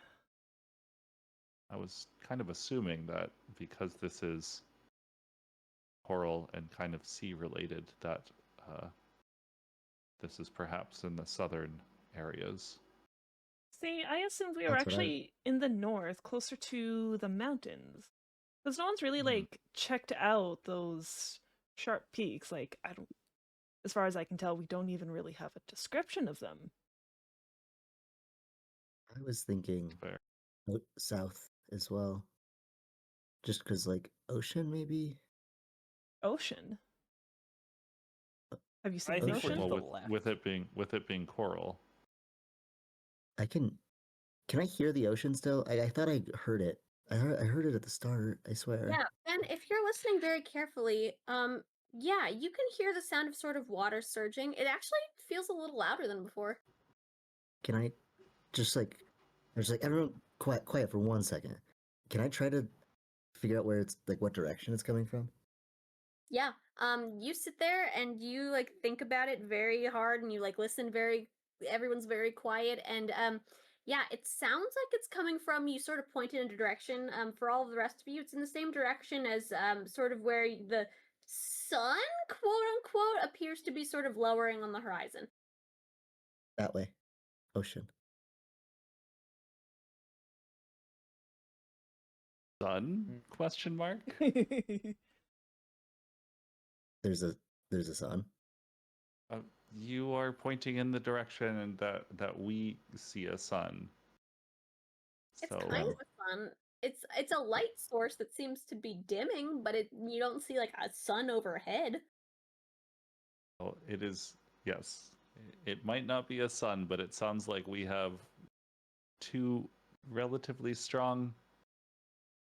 I was kind of assuming that because this is coral and kind of sea related, that this is perhaps in the southern areas. See, I assumed we were That's what I- actually in the north, closer to the mountains. Because no one's really, Hmm. like, checked out those sharp peaks. Like, I don't... As far as I can tell, we don't even really have a description of them. I was thinking Fair. out south as well. Just because, like, ocean, maybe? Ocean. Have you seen I an think we're ocean? just Well, the left. with it being coral. I can I hear the ocean still? I thought I heard it. I heard it at the start, I swear. Yeah, and if you're listening very carefully, yeah, you can hear the sound of sort of water surging. It actually feels a little louder than before. Can I just like everyone quiet for 1 second. Can I try to figure out where it's like what direction it's coming from? Yeah, you sit there and you like think about it very hard, and you like listen very. Everyone's very quiet, and yeah, it sounds like it's coming from. You sort of pointed in a direction. For all of the rest of you, it's in the same direction as sort of where the sun, quote unquote, appears to be sort of lowering on the horizon. That way. Ocean. Sun? Question mark. There's a sun. You are pointing in the direction and that we see a sun. It's So kind of fun. It's a light source that seems to be dimming, but you don't see like a sun overhead. well, it is, yes. It might not be a sun, but it sounds like we have two relatively strong.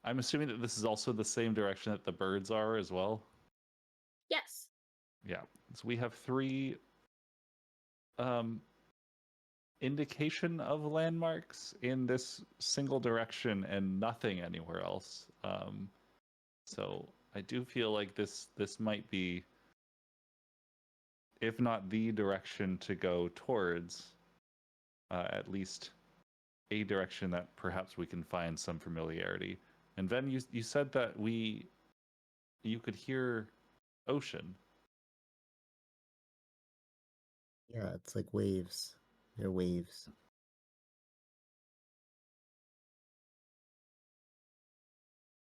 I'm assuming that this is also the same direction that the birds are as well. Yes. Yeah. So we have three indication of landmarks in this single direction and nothing anywhere else. So I do feel like this might be, if not the direction to go towards, at least a direction that perhaps we can find some familiarity. And then you said that you could hear ocean. Yeah, it's like waves. They're waves.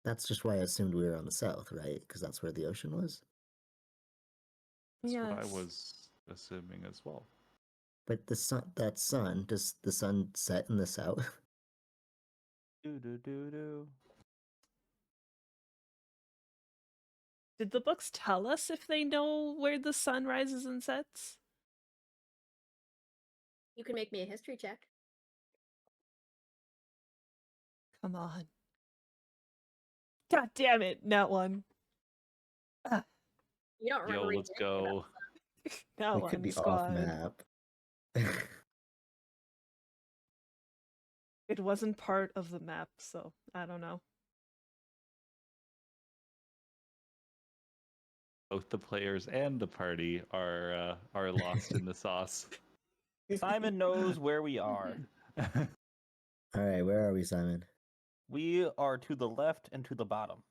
That's just why I assumed we were on the south, right? Because that's where the ocean was. That's what I Yes. was assuming as well. But does the sun set in the south? Do. Did the books tell us if they know where the sun rises and sets? You can make me a history check. Come on. God damn it, not one. Ah, You don't remember Yo, let's reading anything about go. not We one could be squad. off map. It wasn't part of the map, so I don't know. Both the players and the party are lost in the sauce. Simon knows where we are. All right, where are we, Simon? We are to the left and to the bottom.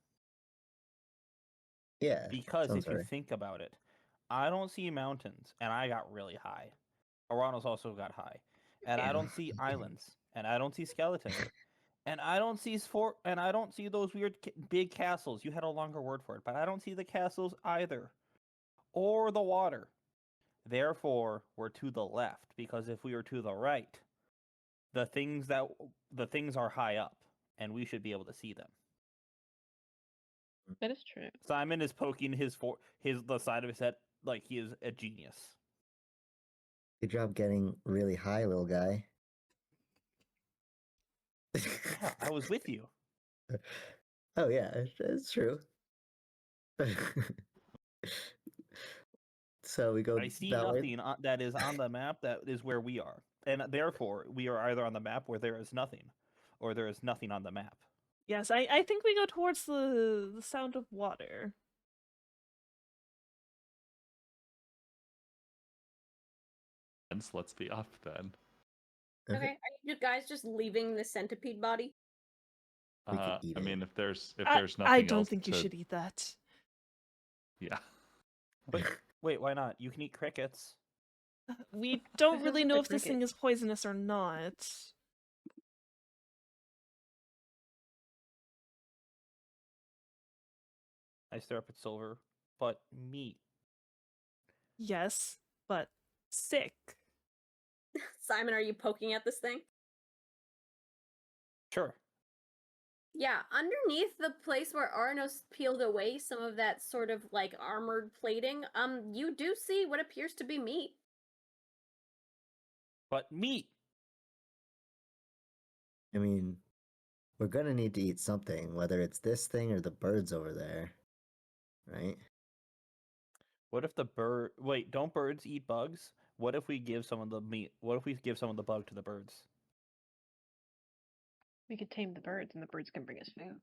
Yeah. Because sounds if you right. think about it, I don't see mountains, and I got really high. Ouronos also got high, and I don't see islands, and I don't see skeletons, and I don't see those weird big castles. You had a longer word for it, but I don't see the castles either, or the water. Therefore, we're to the left, because if we were to the right, the things are high up, and we should be able to see them. That is true. Simon is poking the side of his head like he is a genius. Good job getting really high, little guy. Yeah, I was with you. Oh yeah, it's true. So we go I see that way. nothing that is on the map that is where we are. And therefore, we are either on the map where there is nothing, or there is nothing on the map. Yes, I think we go towards the sound of water. Hence, let's be up then. Okay, are you guys just leaving the centipede body? We could eat I it. mean, if there's I nothing else don't think you to- should eat that. Yeah. But wait, why not? You can eat crickets. We don't really know A if this cricket. thing is poisonous or not. I stare up at Silver, but meat. Yes, but sick. Simon, are you poking at this thing? Sure. Yeah, underneath the place where Ouronos peeled away some of that sort of like armored plating, you do see what appears to be meat. But meat. I mean, we're gonna need to eat something, whether it's this thing or the birds over there, right? What if the bird? Wait, don't birds eat bugs? What if we give some of the meat? What if we give some of the bug to the birds? We could tame the birds, and the birds can bring us food.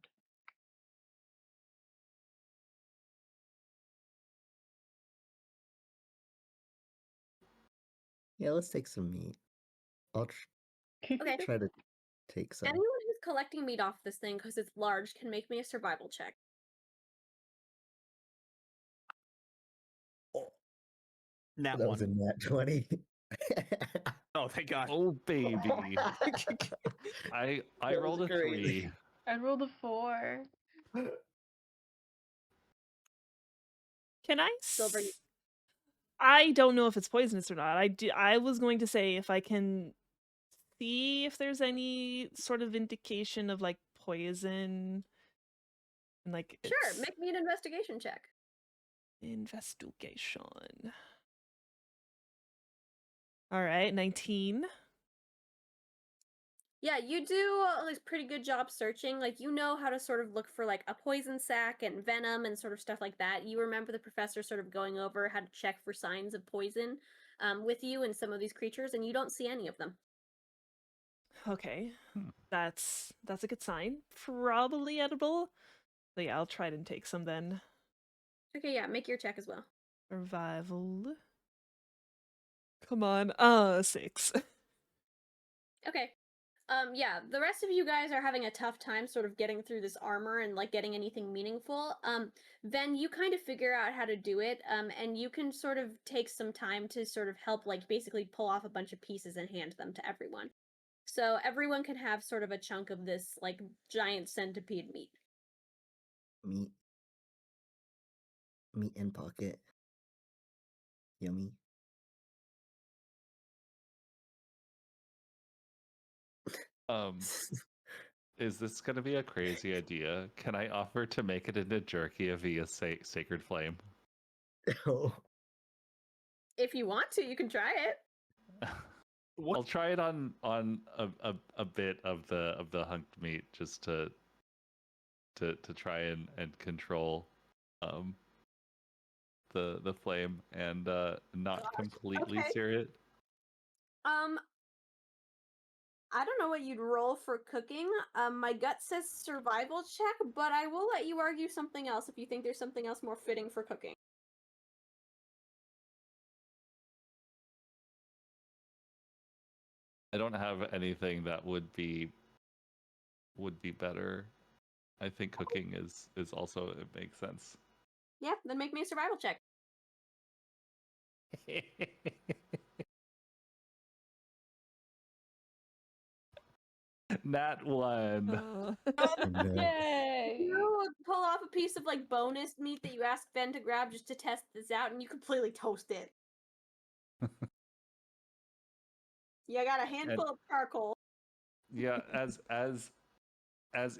Yeah, let's take some meat. I'll Okay. try to take some. Anyone who's collecting meat off this thing because it's large can make me a survival check. Nat That was a one. nat 20. Oh, thank God. Oh baby. I That rolled a was great. 3. I rolled a 4. Can I? Silver, I don't know if it's poisonous or not. I was going to say if I can see if there's any sort of indication of like poison and like Sure, its make me an investigation check. investigation. All right, 19. Yeah, you do like pretty good job searching. Like you know how to sort of look for like a poison sac and venom and sort of stuff like that. You remember the professor sort of going over how to check for signs of poison with you and some of these creatures, and you don't see any of them. Okay. Hmm. That's a good sign. Probably edible. So yeah, I'll try to take some then. Okay, yeah, make your check as well. Survival. Come on. 6. Okay. Yeah, the rest of you guys are having a tough time sort of getting through this armor and like getting anything meaningful. Then you kind of figure out how to do it, and you can sort of take some time to sort of help like basically pull off a bunch of pieces and hand them to everyone. So everyone can have sort of a chunk of this like giant centipede meat. Meat. Meat in pocket. Yummy. Is this going to be a crazy idea? Can I offer to make it into jerky via sacred flame? Oh. If you want to, you can try it. What? I'll try it on a bit of the hunked meat just to try and control the flame and not completely okay. sear it. I don't know what you'd roll for cooking. My gut says survival check, but I will let you argue something else if you think there's something else more fitting for cooking. I don't have anything that would be better. I think cooking is also, it makes sense. Yeah, then make me a survival check. Nat 1. No. Yay! You pull off a piece of like bonus meat that you asked Ben to grab just to test this out, and you completely toast it. You got a handful of charcoal. Yeah, as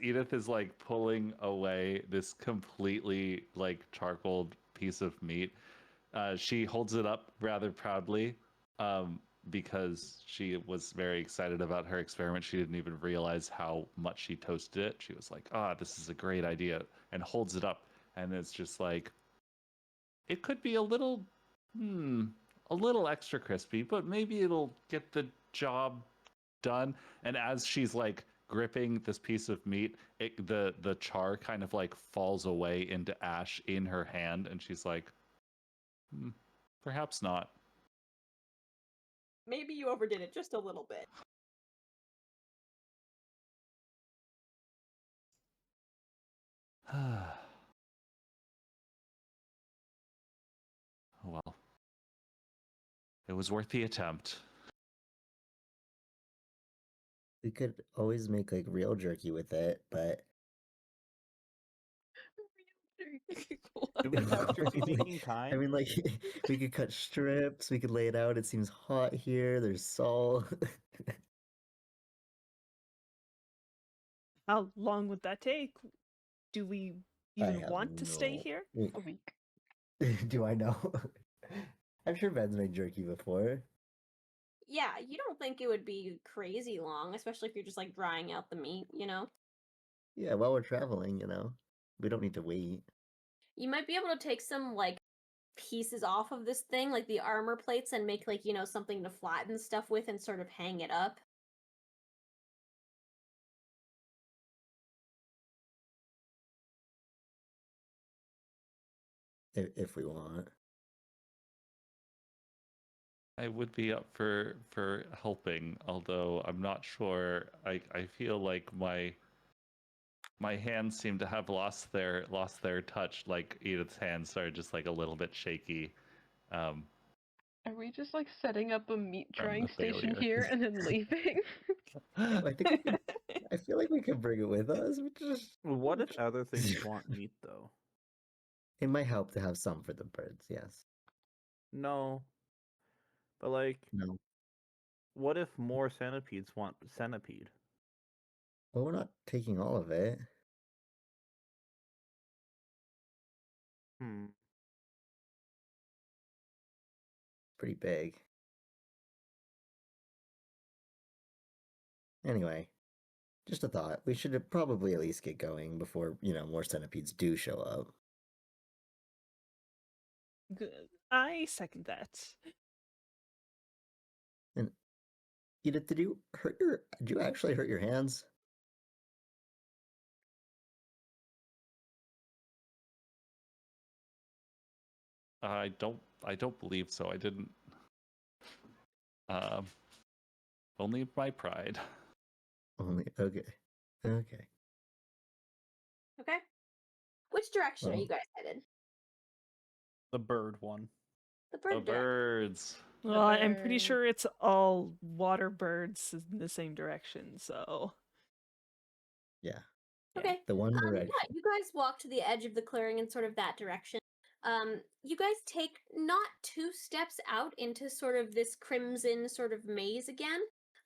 Edith is like pulling away this completely like charcoaled piece of meat, she holds it up rather proudly, because she was very excited about her experiment. She didn't even realize how much she toasted it. She was like, "Ah, this is a great idea," and holds it up, and it's just like, it could be a little extra crispy, but maybe it'll get the job done. And as she's like gripping this piece of meat, the char kind of like falls away into ash in her hand, and she's like, perhaps not. Maybe you overdid it just a little bit. Well, it was worth the attempt. We could always make like real jerky with it, but Do we have jerky making I time? mean, like, we could cut strips, we could lay it out. It seems hot here. There's salt. How long would that take? Do we I even have want to stay no. here? A week. Do I know? I'm sure Ben's made jerky before. Yeah, you don't think it would be crazy long, especially if you're just like drying out the meat, you know? Yeah, while we're traveling, we don't need to wait. You might be able to take some like pieces off of this thing, like the armor plates, and make like, something to flatten stuff with and sort of hang it up. If we want. I would be up for helping, although I'm not sure. I feel like my hands seem to have lost their touch. Like Edith's hands are just like a little bit shaky. Um, Are we just like setting up a meat from drying the station failure. here and then leaving? I think we could. I feel like we could bring it with us. We just. What if other things want meat though? It might help to have some for the birds. Yes. No. But like, No. what if more centipedes want centipede? Well, we're not taking all of it. Hmm. Pretty big. Anyway, just a thought. We should probably at least get going before more centipedes do show up. Good. I second that. And Edith, did you actually hurt your hands? I don't believe so. I didn't. Um, only my pride. Only okay. Okay. Okay. Which direction are Well, you guys headed? The bird one. The The bird direction. birds. Well, I'm pretty bird. sure it's all water birds in the same direction, so. yeah. Okay. The one Yeah, direction. you guys walk to the edge of the clearing in sort of that direction. You guys take not 2 steps out into sort of this crimson sort of maze again.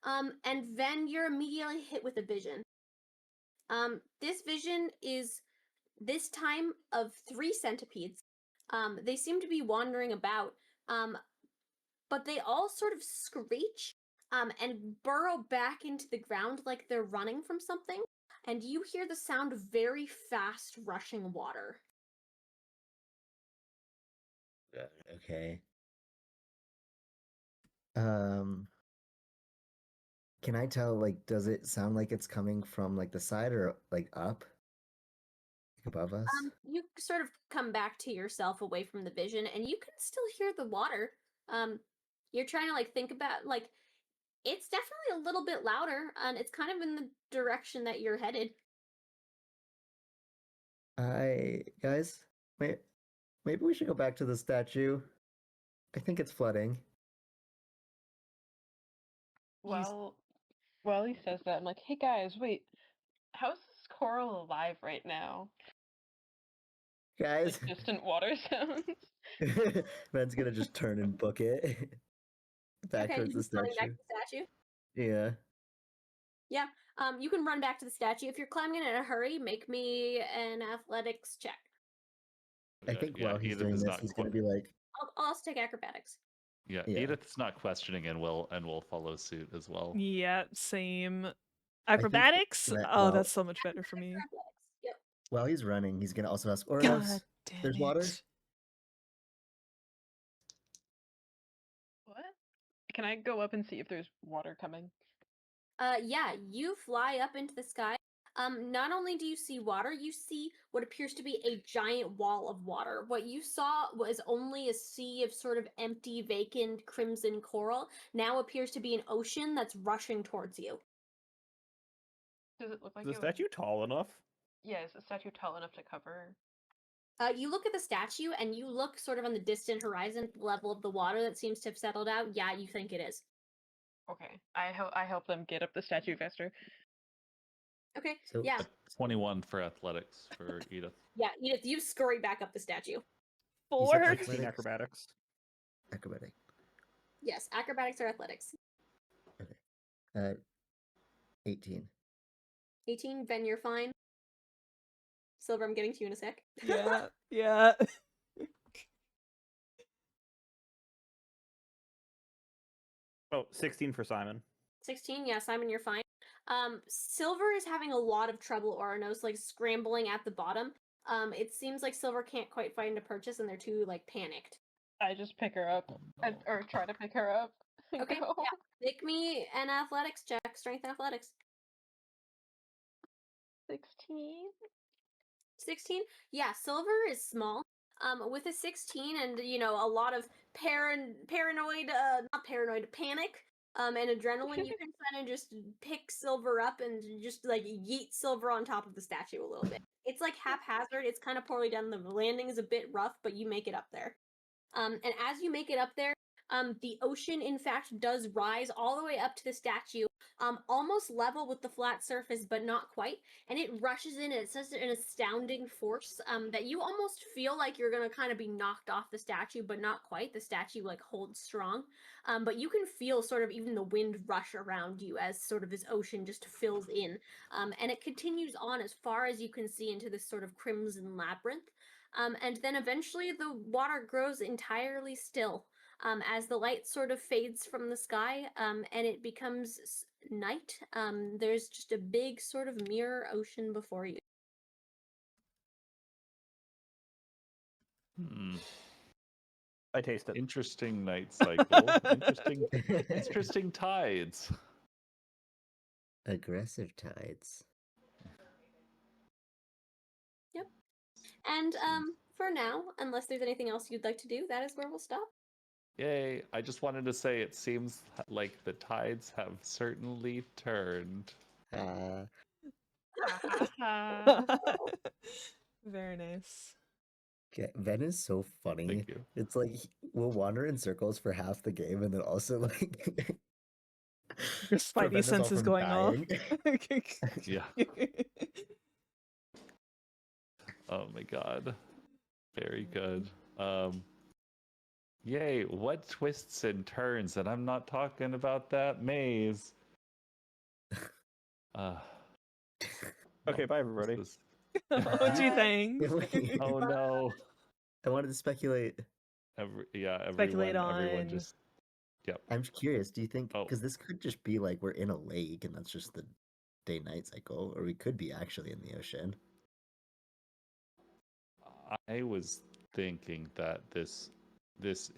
And then you're immediately hit with a vision. This vision is this time of 3 centipedes. They seem to be wandering about, but they all sort of screech and burrow back into the ground like they're running from something. And you hear the sound of very fast rushing water. Okay. Can I tell, like, does it sound like it's coming from, like, the side or, like, up? Like, above us? You sort of come back to yourself away from the vision, and you can still hear the water. You're trying to, like, think about, like, it's definitely a little bit louder, and it's kind of in the direction that you're headed. Guys, maybe we should go back to the statue. I think it's flooding. While he says that, I'm like, hey guys, wait, how's this coral alive right now? Guys, Like distant water sounds. Ben's gonna just turn and book it back Okay, towards the you're running back statue. to the statue. Yeah. Yeah. You can run back to the statue. If you're climbing in a hurry, make me an athletics check. I think Yeah, while he's Edith doing is this, not he's gonna be like, I'll also take acrobatics. Yeah, Yeah. Edith's not questioning and will follow suit as well. Yeah, same. think Acrobatics? that- Oh, well- that's so much better for me. Athletics. Yep. while he's running, he's gonna also ask, God Ouronos, damn there's it. water? What? Can I go up and see if there's water coming? Yeah, you fly up into the sky. Not only do you see water, you see what appears to be a giant wall of water. What you saw was only a sea of sort of empty, vacant crimson coral. Now appears to be an ocean that's rushing towards you. Does it look like Is the statue tall enough? Yeah, is the statue tall enough to cover? You look at the statue and you look sort of on the distant horizon level of the water that seems to have settled out. Yeah, you think it is. Okay, I help them get up the statue faster. Okay, So- yeah. 21 for athletics for Edith. Yeah, Edith, you scurry back up the statue. You said 4? athletics? 16 acrobatics. Acrobatic. Yes, acrobatics or athletics. 18. 18. Ven, you're fine. Silver, I'm getting to you in a sec. Yeah, yeah. Oh, 16 for Simon. 16. Yeah, Simon, you're fine. Silver is having a lot of trouble, Ouronos, like scrambling at the bottom. It seems like Silver can't quite find a purchase, and they're too like panicked. I just pick her up, Oh, no. or try to pick her up. and Okay, go. yeah. Make me an athletics check, strength athletics. 16. 16. Yeah, Silver is small. With a 16 and a lot of paranoid, not paranoid, panic, and adrenaline, you can kind of just pick Silver up and just like yeet Silver on top of the statue a little bit. It's like haphazard. It's kind of poorly done. The landing is a bit rough, but you make it up there. And as you make it up there, the ocean, in fact, does rise all the way up to the statue, almost level with the flat surface, but not quite. And it rushes in at such an astounding force that you almost feel like you're going to kind of be knocked off the statue, but not quite. The statue, like, holds strong. But you can feel sort of even the wind rush around you as sort of this ocean just fills in. And it continues on as far as you can see into this sort of crimson labyrinth. And then eventually the water grows entirely still as the light sort of fades from the sky and it becomes night. There's just a big sort of mirror ocean before you. I taste it. Interesting night cycle. Interesting tides. Aggressive tides. Yep. And for now, unless there's anything else you'd like to do, that is where we'll stop. Yay. I just wanted to say it seems like the tides have certainly turned. Very nice. Okay, Ven is so funny. Thank you. It's like we'll wander in circles for half the game, and then also like Your spidey prevent us all sense is from going dying. off. Yeah. Oh my god. Very good. Yay, what twists and turns, and I'm not talking about that maze. Okay, bye everybody. This Oh, gee, thanks. oh no. I wanted to speculate. Speculate Everyone on- just. Yep. I'm curious. Do you think Oh. because this could just be like we're in a lake and that's just the day-night cycle, or we could be actually in the ocean? I was thinking that this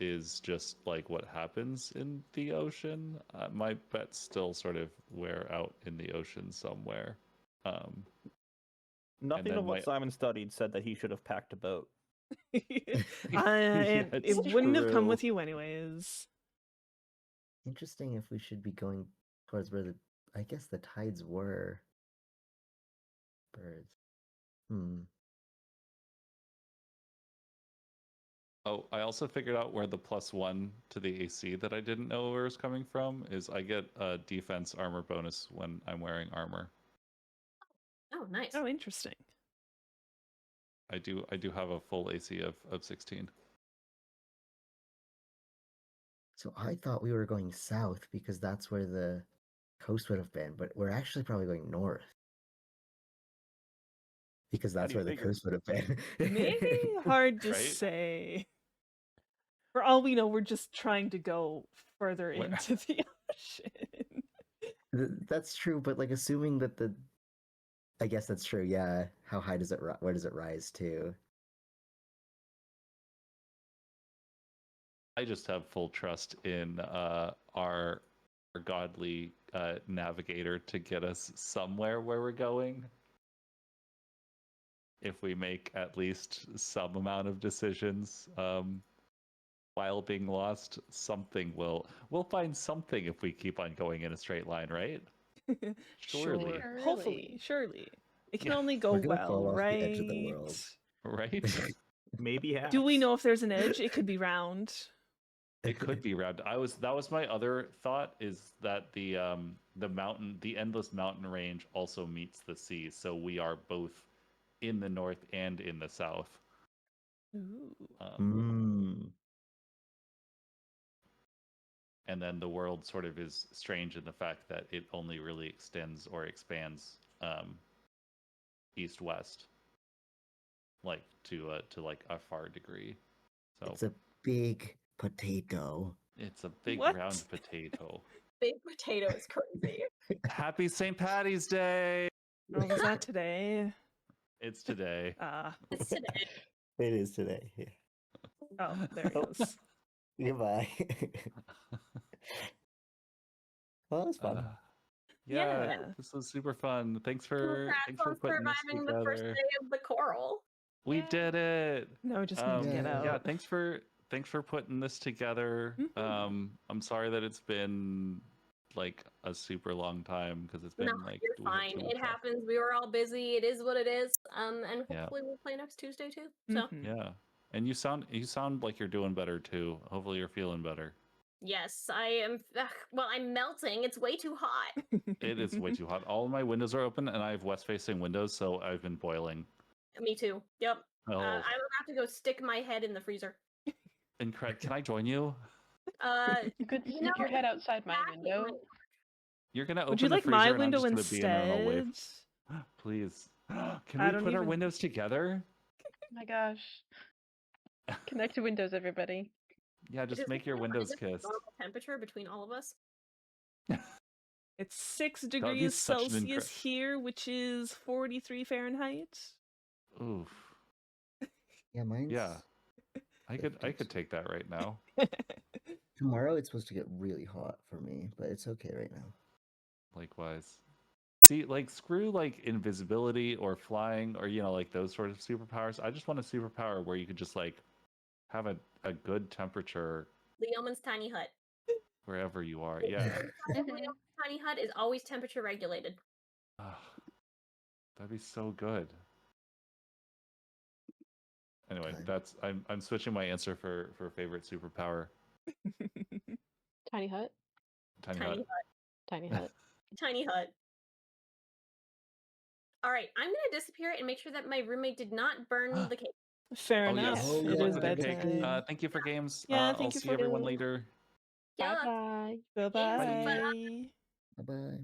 is just like what happens in the ocean. My bets still sort of wear out in the ocean somewhere. Nothing then of what my- Simon studied said that he should have packed a boat. It it's wouldn't have come true. with you anyways. Interesting if we should be going towards where I guess the tides were. Birds. Oh, I also figured out where the +1 to the AC that I didn't know where it was coming from is. I get a defense armor bonus when I'm wearing armor. Oh, nice. Oh, interesting. I do have a full AC of 16. So I thought we were going south because that's where the coast would have been, but we're actually probably going north. Because How that's do you where the figure? coast would have been. Maybe hard to Right? say. For all we know, we're just trying to go further Where- into the ocean. That's true, but like assuming that I guess that's true. Yeah. How high does it? Where does it rise to? I just have full trust in our godly navigator to get us somewhere where we're going. If we make at least some amount of decisions while being lost, we'll find something if we keep on going in a straight line, right? Surely. Sure. Hopefully, surely. It can Yeah. only go We're gonna well, fall off right? the edge of the world. Right? Maybe half. Do we know if there's an edge? It could be round. It could be round. That was my other thought, is that the endless mountain range also meets the sea, so we are both in the north and in the south. Ooh. And then the world sort of is strange in the fact that it only really extends or expands east west, like to like a far degree. So It's a big potato. it's a big What? round potato. Big potato is crazy. Happy St. Patty's Day! Oh, was that today? It's today. It's today. It is today. Yeah. Oh, there it goes. Goodbye. Well, that's fun. Yeah, Yeah. this was super fun. Thanks for Congrats on putting this surviving the first together. day of the coral. We Yay. did it. No, just need to get Yeah. out. Yeah, thanks for putting this together. Mhm. I'm sorry that it's been like a super long time because it's been No, like you're we had fine. too It much stuff. happens. We were all busy. It is what it is. And Yeah. hopefully we'll play next Tuesday too. So Mhm. Yeah, and you sound like you're doing better too. Hopefully you're feeling better. yes, I am. Well, I'm melting. It's way too hot. It is way too hot. All of my windows are open, and I have west-facing windows, so I've been boiling. Me too. Yep. Oh, I will have to go stick my head in the freezer. incredible! Can I join you? You could You stick know, your head outside my Exactly. window. You're gonna open Would you the like freezer, my and I'm window just gonna be in there and I'll wave. instead? Please. Can I we don't put our even- windows together? Oh my gosh. Connect to Windows, everybody. Yeah, just Is make it your gonna- windows is it kiss. Normal temperature between all of us. It's 6 be degrees such an Celsius here, which is 43 Fahrenheit. Oof. Yeah, mine's Yeah. I could 50s. take that right now. Tomorrow it's supposed to get really hot for me, but it's okay right now. Likewise. See, like screw like invisibility or flying or like those sort of superpowers. I just want a superpower where you could just like have a good temperature Leoman's tiny hut. wherever you are. Yeah. Leoman's tiny hut is always temperature regulated. Ah, that'd be so good. Anyway, Okay. I'm switching my answer for favorite superpower. Tiny hut. Tiny Tiny hut. hut. Tiny hut. Tiny hut. All right, I'm gonna disappear and make sure that my roommate did not burn the cake. Fair Oh enough. yes. Oh, Good It luck is with your cake. bedtime. Thank you for games. Yeah, I'll thank you see for everyone games. later. Yeah. Bye bye. Bye-bye. Bye bye.